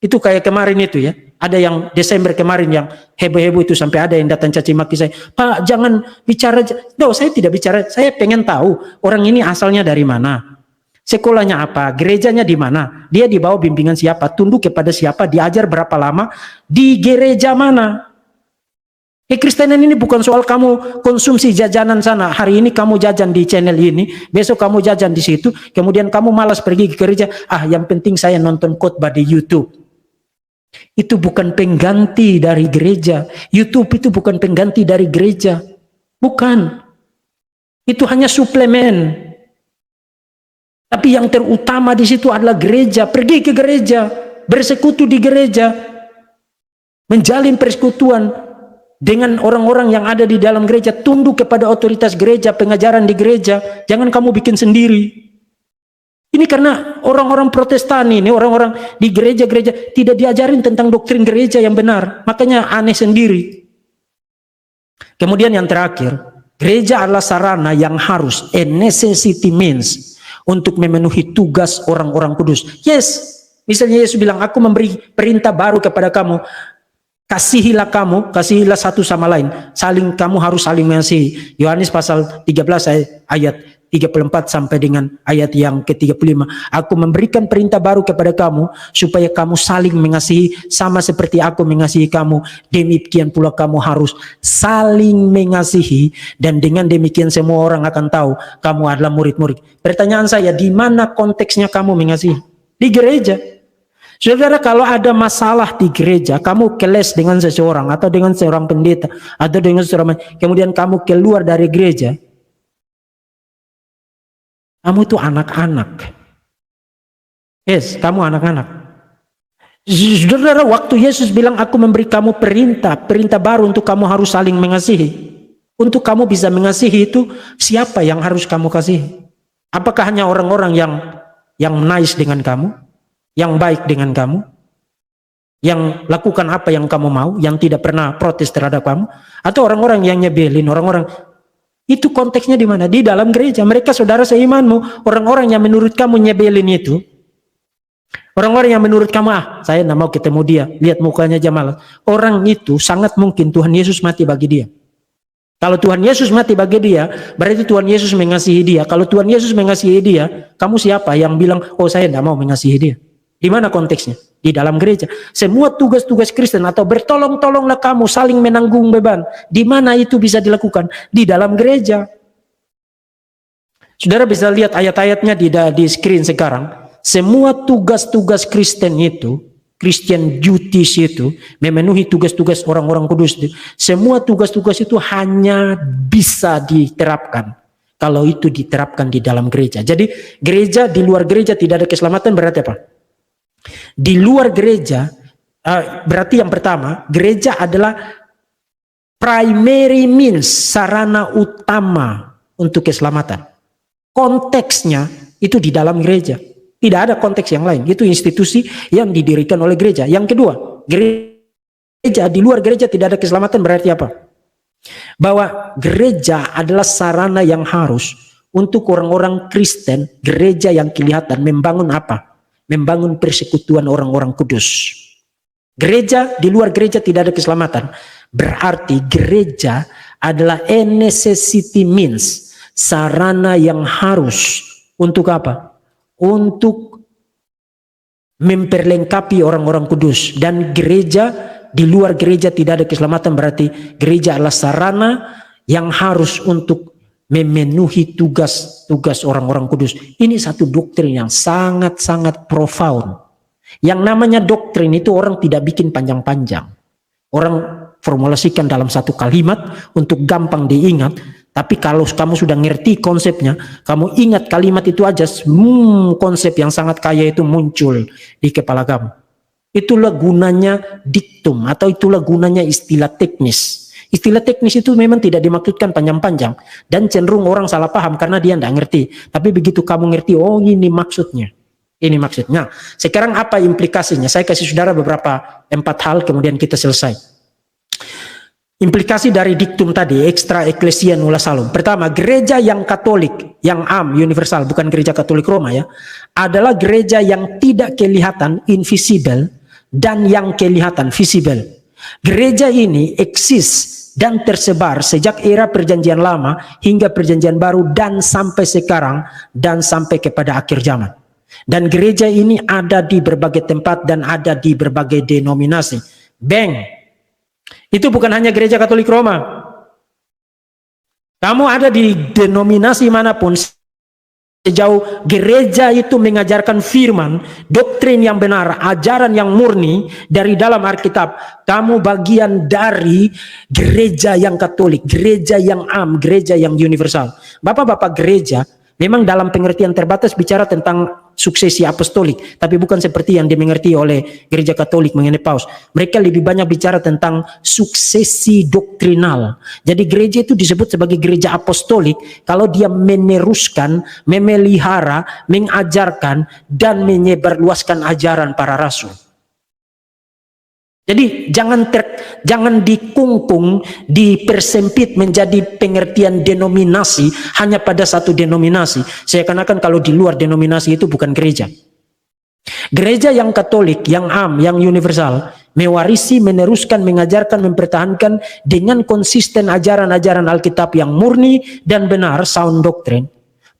Itu kayak kemarin itu ya. Ada yang Desember kemarin yang heboh-heboh itu, sampai ada yang datang caci maki saya. Pak, jangan bicara. No, saya tidak bicara. Saya pengen tahu orang ini asalnya dari mana. Sekolahnya apa? Gerejanya di mana? Dia di bawah bimbingan siapa? Tunduk kepada siapa? Diajar berapa lama? Di gereja mana? Kekristenan ini bukan soal kamu konsumsi jajanan sana. Hari ini kamu jajan di channel ini, besok kamu jajan di situ, kemudian kamu malas pergi ke gereja. Yang penting saya nonton khotbah di YouTube. Itu bukan pengganti dari gereja. YouTube itu bukan pengganti dari gereja. Bukan. Itu hanya suplemen. Tapi yang terutama di situ adalah gereja. Pergi ke gereja, bersekutu di gereja, menjalin persekutuan dengan orang-orang yang ada di dalam gereja, tunduk kepada otoritas gereja, pengajaran di gereja. Jangan kamu bikin sendiri. Ini karena orang-orang Protestan ini, orang-orang di gereja-gereja tidak diajarin tentang doktrin gereja yang benar. Makanya aneh sendiri. Kemudian yang terakhir, gereja adalah sarana yang harus, a necessity means, untuk memenuhi tugas orang-orang kudus. Yes, misalnya Yesus bilang, aku memberi perintah baru kepada kamu. Kasihilah satu sama lain. Kamu harus saling mengasihi. Yohanes pasal 13 ayat 34 sampai dengan ayat yang ke-35. Aku memberikan perintah baru kepada kamu supaya kamu saling mengasihi sama seperti aku mengasihi kamu. Demikian pula kamu harus saling mengasihi, dan dengan demikian semua orang akan tahu kamu adalah murid-murid. Pertanyaan saya, di mana konteksnya kamu mengasihi? Di gereja. Saudara, kalau ada masalah di gereja, kamu keles dengan seseorang atau dengan seorang pendeta atau dengan seorang, kemudian kamu keluar dari gereja, kamu itu anak-anak. Yes, kamu anak-anak. Saudara, waktu Yesus bilang aku memberi kamu perintah baru untuk kamu harus saling mengasihi. Untuk kamu bisa mengasihi itu, siapa yang harus kamu kasihi? Apakah hanya orang-orang yang nice dengan kamu, yang baik dengan kamu, yang lakukan apa yang kamu mau, yang tidak pernah protes terhadap kamu, atau orang-orang yang nyebelin, orang-orang. Itu konteksnya di mana? Di dalam gereja. Mereka saudara seimanmu. Orang-orang yang menurut kamu nyebelin itu, orang-orang yang menurut kamu, saya tidak mau ketemu dia, lihat mukanya aja malas. Orang itu sangat mungkin Tuhan Yesus mati bagi dia. Kalau Tuhan Yesus mati bagi dia, berarti Tuhan Yesus mengasihi dia. Kalau Tuhan Yesus mengasihi dia, kamu siapa yang bilang, oh saya tidak mau mengasihi dia? Di mana konteksnya? Di dalam gereja. Semua tugas-tugas Kristen atau bertolong-tolonglah kamu saling menanggung beban. Di mana itu bisa dilakukan? Di dalam gereja. Saudara bisa lihat ayat-ayatnya di screen sekarang. Semua tugas-tugas Kristen itu, Christian duties itu, memenuhi tugas-tugas orang-orang kudus itu, semua tugas-tugas itu hanya bisa diterapkan kalau itu diterapkan di dalam gereja. Jadi gereja, di luar gereja tidak ada keselamatan, berarti apa? Di luar gereja, berarti yang pertama, gereja adalah primary means, sarana utama untuk keselamatan. Konteksnya itu di dalam gereja. Tidak ada konteks yang lain. Itu institusi yang didirikan oleh gereja. Yang kedua, gereja, di luar gereja tidak ada keselamatan, berarti apa? Bahwa gereja adalah sarana yang harus untuk orang-orang Kristen, gereja yang kelihatan membangun apa? Membangun persekutuan orang-orang kudus. Gereja, di luar gereja tidak ada keselamatan. Berarti gereja adalah a necessity means, sarana yang harus untuk apa? Untuk memperlengkapi orang-orang kudus. Dan gereja di luar gereja tidak ada keselamatan, berarti gereja adalah sarana yang harus untuk memenuhi tugas-tugas orang-orang kudus. Ini satu doktrin yang sangat-sangat profound. Yang namanya doktrin itu orang tidak bikin panjang-panjang. Orang formulasikan dalam satu kalimat untuk gampang diingat. Tapi kalau kamu sudah ngerti konsepnya, kamu ingat kalimat itu aja, konsep yang sangat kaya itu muncul di kepala kamu. Itulah gunanya diktum, atau itulah gunanya istilah teknis. Istilah teknis itu memang tidak dimaksudkan panjang-panjang, dan cenderung orang salah paham karena dia tidak ngerti. Tapi begitu kamu ngerti, oh ini maksudnya. Ini maksudnya. Sekarang apa implikasinya? Saya kasih saudara beberapa 4 hal, kemudian kita selesai. Implikasi dari diktum tadi, extra ecclesia nulla salum. Pertama, gereja yang Katolik, yang universal, bukan gereja Katolik Roma ya, adalah gereja yang tidak kelihatan, invisible, dan yang kelihatan, visible. Gereja ini eksis dan tersebar sejak era perjanjian lama hingga perjanjian baru dan sampai sekarang dan sampai kepada akhir zaman. Dan gereja ini ada di berbagai tempat dan ada di berbagai denominasi. Itu bukan hanya gereja Katolik Roma. Kamu ada di denominasi manapun, sejauh gereja itu mengajarkan firman, doktrin yang benar, ajaran yang murni dari dalam Alkitab, kamu bagian dari gereja yang Katolik, gereja yang gereja yang universal. Bapak-bapak gereja memang dalam pengertian terbatas bicara tentang suksesi apostolik, tapi bukan seperti yang dimengerti oleh gereja Katolik mengenai paus. Mereka lebih banyak bicara tentang suksesi doktrinal. Jadi gereja itu disebut sebagai gereja apostolik kalau dia meneruskan, memelihara, mengajarkan, dan menyebarluaskan ajaran para rasul. Jadi jangan dikungkung, dipersempit menjadi pengertian denominasi hanya pada satu denominasi. Seakan-akan kalau di luar denominasi itu bukan gereja. Gereja yang Katolik, yang yang universal, mewarisi, meneruskan, mengajarkan, mempertahankan dengan konsisten ajaran-ajaran Alkitab yang murni dan benar, sound doctrine.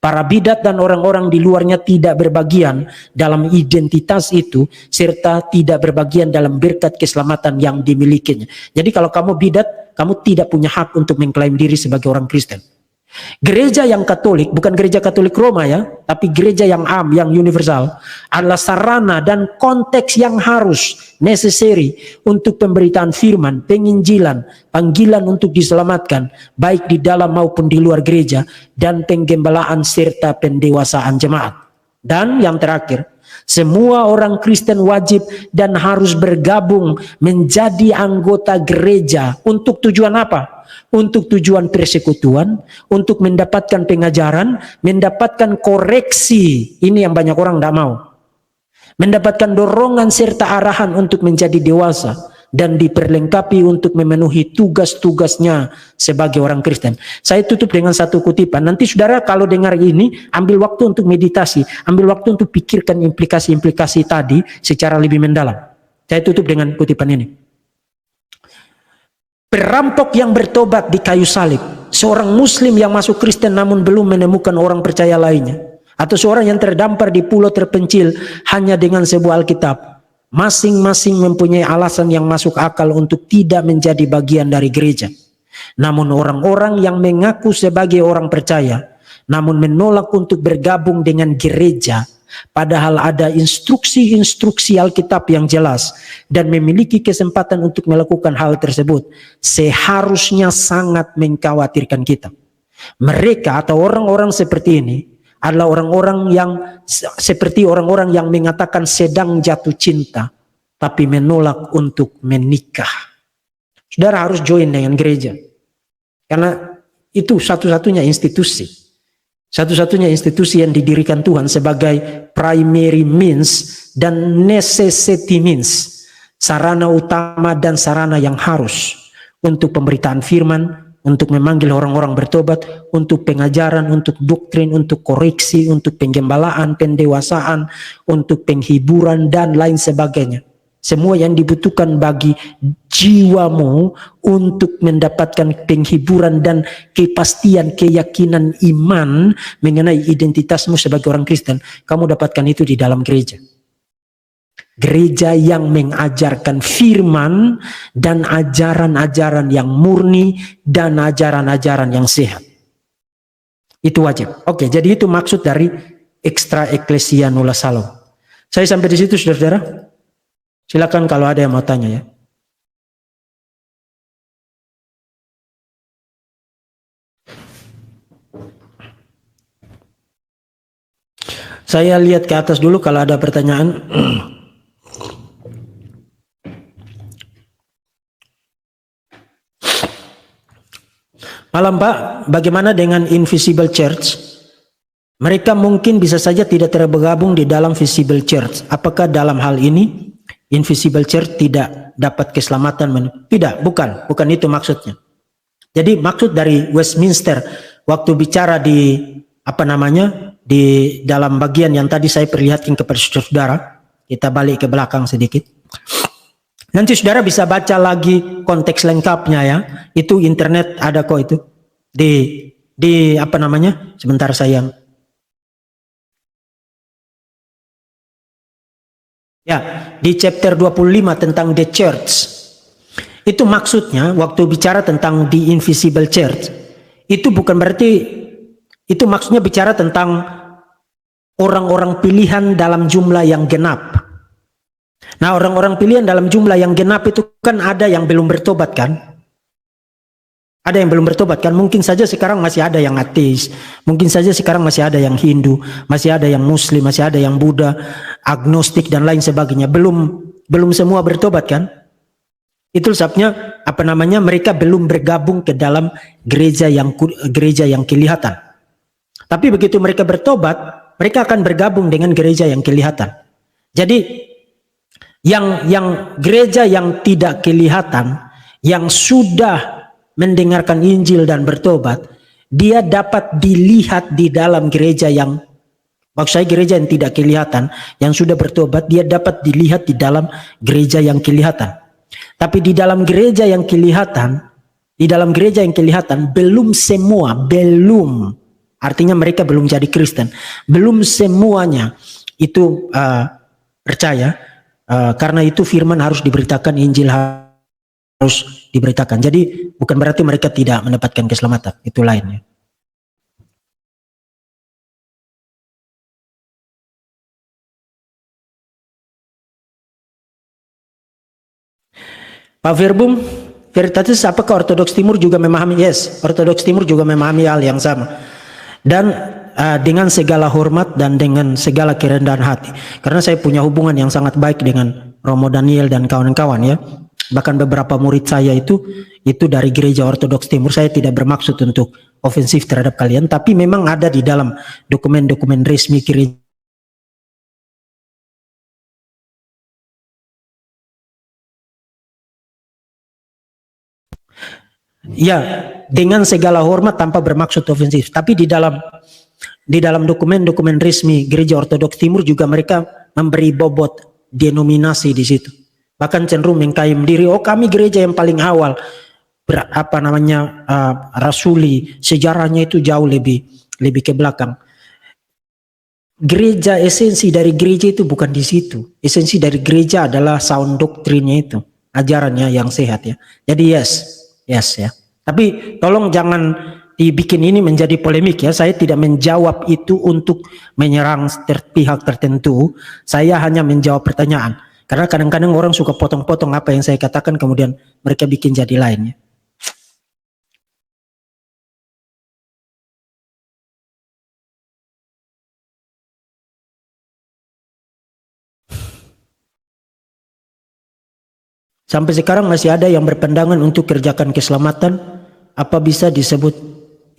Para bidat dan orang-orang di luarnya tidak berbagian dalam identitas itu, serta tidak berbagian dalam berkat keselamatan yang dimilikinya. Jadi kalau kamu bidat, kamu tidak punya hak untuk mengklaim diri sebagai orang Kristen. Gereja yang Katolik, bukan gereja Katolik Roma ya, tapi gereja yang yang universal, adalah sarana dan konteks yang harus, necessary untuk pemberitaan firman, penginjilan, panggilan untuk diselamatkan, baik di dalam maupun di luar gereja, dan penggembalaan serta pendewasaan jemaat. Dan yang terakhir, semua orang Kristen wajib dan harus bergabung menjadi anggota gereja untuk tujuan apa? Untuk tujuan persekutuan, untuk mendapatkan pengajaran, mendapatkan koreksi. Ini yang banyak orang tidak mau. Mendapatkan dorongan serta arahan untuk menjadi dewasa dan diperlengkapi untuk memenuhi tugas-tugasnya sebagai orang Kristen. Saya tutup dengan satu kutipan. Nanti saudara kalau dengar ini, ambil waktu untuk meditasi, ambil waktu untuk pikirkan implikasi-implikasi tadi secara lebih mendalam. Saya tutup dengan kutipan ini. Perampok yang bertobat di kayu salib, seorang muslim yang masuk Kristen namun belum menemukan orang percaya lainnya, atau seorang yang terdampar di pulau terpencil hanya dengan sebuah Alkitab, masing-masing mempunyai alasan yang masuk akal untuk tidak menjadi bagian dari gereja. Namun orang-orang yang mengaku sebagai orang percaya namun menolak untuk bergabung dengan gereja, padahal ada instruksi-instruksi Alkitab yang jelas dan memiliki kesempatan untuk melakukan hal tersebut, seharusnya sangat mengkhawatirkan kita. Mereka atau orang-orang seperti ini adalah orang-orang yang seperti orang-orang yang mengatakan sedang jatuh cinta tapi menolak untuk menikah. Saudara harus join dengan gereja, karena itu satu-satunya institusi. Satu-satunya institusi yang didirikan Tuhan sebagai primary means dan necessity means, sarana utama dan sarana yang harus untuk pemberitaan firman, untuk memanggil orang-orang bertobat, untuk pengajaran, untuk doktrin, untuk koreksi, untuk penggembalaan, pendewasaan, untuk penghiburan dan lain sebagainya. Semua yang dibutuhkan bagi jiwamu untuk mendapatkan penghiburan dan kepastian keyakinan iman mengenai identitasmu sebagai orang Kristen, kamu dapatkan itu di dalam gereja. Gereja yang mengajarkan firman dan ajaran-ajaran yang murni dan ajaran-ajaran yang sehat. Itu wajib. Oke, jadi itu maksud dari extra ecclesia nulla salom. Saya sampai di situ, saudara-saudara. Silakan kalau ada yang mau tanya ya. Saya lihat ke atas dulu kalau ada pertanyaan. Malam Pak, bagaimana dengan invisible church? Mereka mungkin bisa saja tidak tergabung di dalam visible church. Apakah dalam hal ini invisible church tidak dapat keselamatan? Tidak, bukan itu maksudnya. Jadi maksud dari Westminster waktu bicara di di dalam bagian yang tadi saya perlihatkan kepada saudara, kita balik ke belakang sedikit. Nanti saudara bisa baca lagi konteks lengkapnya ya. Itu internet ada kok itu. Di sebentar sayang. Ya, di chapter 25 tentang the church. Itu maksudnya waktu bicara tentang the invisible church. Itu bukan berarti, itu maksudnya bicara tentang orang-orang pilihan dalam jumlah yang genap. Nah, orang-orang pilihan dalam jumlah yang genap itu kan ada yang belum bertobat kan? Ada yang belum bertobat kan? Mungkin saja sekarang masih ada yang ateis. Mungkin saja sekarang masih ada yang Hindu. Masih ada yang Muslim. Masih ada yang Buddha. Agnostik dan lain sebagainya. Belum semua bertobat kan? Itu sebabnya mereka belum bergabung ke dalam gereja yang kelihatan. Tapi begitu mereka bertobat, mereka akan bergabung dengan gereja yang kelihatan. Jadi yang gereja yang tidak kelihatan, yang sudah mendengarkan Injil dan bertobat, dia dapat dilihat di dalam gereja yang, maksud saya gereja yang tidak kelihatan, yang sudah bertobat, dia dapat dilihat di dalam gereja yang kelihatan. Tapi di dalam gereja yang kelihatan, belum semua, artinya mereka belum jadi Kristen, belum semuanya itu percaya, karena itu firman harus diberitakan, Injil harus diberitakan. Jadi bukan berarti mereka tidak mendapatkan keselamatan, itu lainnya. Pak Verbum, Veritatis, apakah Ortodoks Timur juga memahami? Yes, Ortodoks Timur juga memahami hal yang sama. Dan dengan segala hormat dan dengan segala kerendahan hati. Karena saya punya hubungan yang sangat baik dengan Romo Daniel dan kawan-kawan ya. Bahkan beberapa murid saya itu dari gereja Ortodoks Timur. Saya tidak bermaksud untuk ofensif terhadap kalian, tapi memang ada di dalam dokumen-dokumen resmi gereja. Ya, dengan segala hormat tanpa bermaksud ofensif. Tapi di dalam dokumen-dokumen resmi gereja Ortodoks Timur juga mereka memberi bobot denominasi di situ. Bahkan cenderung mengklaim diri, oh kami gereja yang paling awal, rasuli, sejarahnya itu jauh lebih ke belakang. Gereja, esensi dari gereja itu bukan di situ. Esensi dari gereja adalah sound doktrinnya itu, ajarannya yang sehat ya. Jadi yes ya. Tapi tolong jangan dibikin ini menjadi polemik ya. Saya tidak menjawab itu untuk menyerang pihak tertentu. Saya hanya menjawab pertanyaan. Karena kadang-kadang orang suka potong-potong apa yang saya katakan, kemudian mereka bikin jadi lainnya. Sampai sekarang masih ada yang berpandangan untuk kerjakan keselamatan, apa bisa disebut?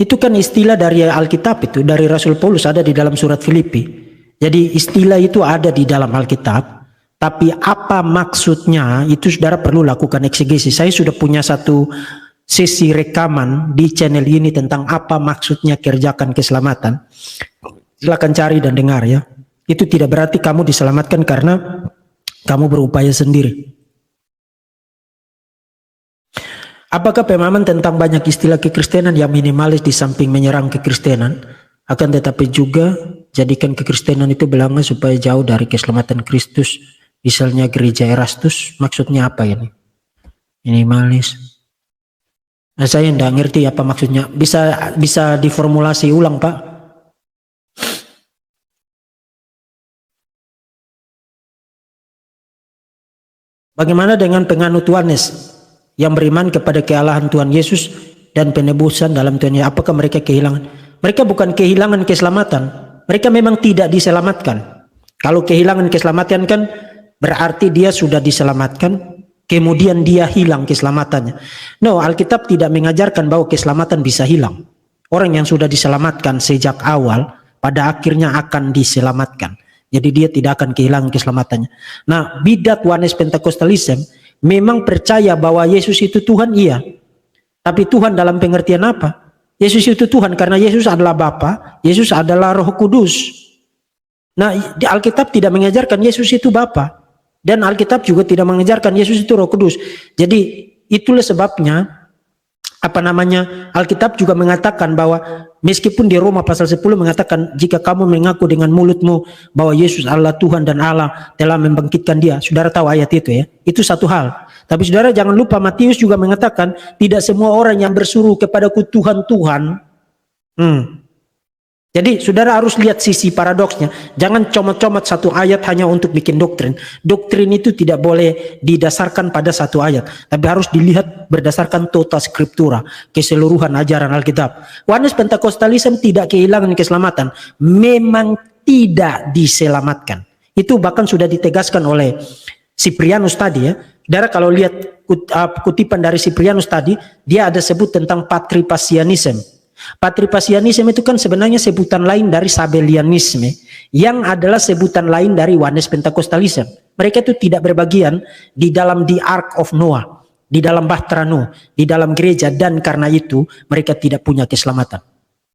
Itu kan istilah dari Alkitab itu, dari Rasul Paulus, ada di dalam surat Filipi. Jadi istilah itu ada di dalam Alkitab. Tapi apa maksudnya itu saudara perlu lakukan eksegesis. Saya sudah punya satu sesi rekaman di channel ini tentang apa maksudnya kerjakan keselamatan. Silakan cari dan dengar ya. Itu tidak berarti kamu diselamatkan karena kamu berupaya sendiri. Apakah pemahaman tentang banyak istilah kekristenan yang minimalis di samping menyerang kekristenan, akan tetapi juga jadikan kekristenan itu belanga supaya jauh dari keselamatan Kristus Misalnya gereja Erastus, maksudnya apa ini? Minimalis. Nah, saya tidak ngerti apa maksudnya. Bisa diformulasi ulang, Pak? Bagaimana dengan penganut Yohanes yang beriman kepada kealahan Tuhan Yesus dan penebusan dalam Tuhan Yesus? Apakah mereka kehilangan? Mereka bukan kehilangan keselamatan. Mereka memang tidak diselamatkan. Kalau kehilangan keselamatan kan berarti dia sudah diselamatkan, kemudian dia hilang keselamatannya. No, Alkitab tidak mengajarkan bahwa keselamatan bisa hilang. Orang yang sudah diselamatkan sejak awal, pada akhirnya akan diselamatkan. Jadi dia tidak akan kehilangan keselamatannya. Nah, bidat Yohanes Pentakostalisme memang percaya bahwa Yesus itu Tuhan, iya. Tapi Tuhan dalam pengertian apa? Yesus itu Tuhan karena Yesus adalah Bapa, Yesus adalah Roh Kudus. Nah, di Alkitab tidak mengajarkan Yesus itu Bapa. Dan Alkitab juga tidak mengajarkan Yesus itu Roh Kudus. Jadi itulah sebabnya Alkitab juga mengatakan bahwa meskipun di Roma pasal 10 mengatakan jika kamu mengaku dengan mulutmu bahwa Yesus adalah Tuhan dan Allah telah membangkitkan dia. Saudara tahu ayat itu ya. Itu satu hal. Tapi saudara jangan lupa Matius juga mengatakan tidak semua orang yang bersuruh kepadaku Tuhan Tuhan. Jadi saudara harus lihat sisi paradoksnya. Jangan comot-comot satu ayat hanya untuk bikin doktrin. Doktrin itu tidak boleh didasarkan pada satu ayat. Tapi harus dilihat berdasarkan total skriptura. Keseluruhan ajaran Alkitab. Yohanes Pentakostalisme tidak kehilangan keselamatan. Memang tidak diselamatkan. Itu bahkan sudah ditegaskan oleh Cyprianus tadi ya. Saudara kalau lihat kutipan dari Cyprianus tadi. Dia ada sebut tentang patripasianisme. Patripasianisme itu kan sebenarnya sebutan lain dari Sabellianisme yang adalah sebutan lain dari Yohanes Pentakostalisme. Mereka itu tidak berbagian di dalam the Ark of Noah, di dalam Bahtera Nuh, di dalam gereja, dan karena itu mereka tidak punya keselamatan.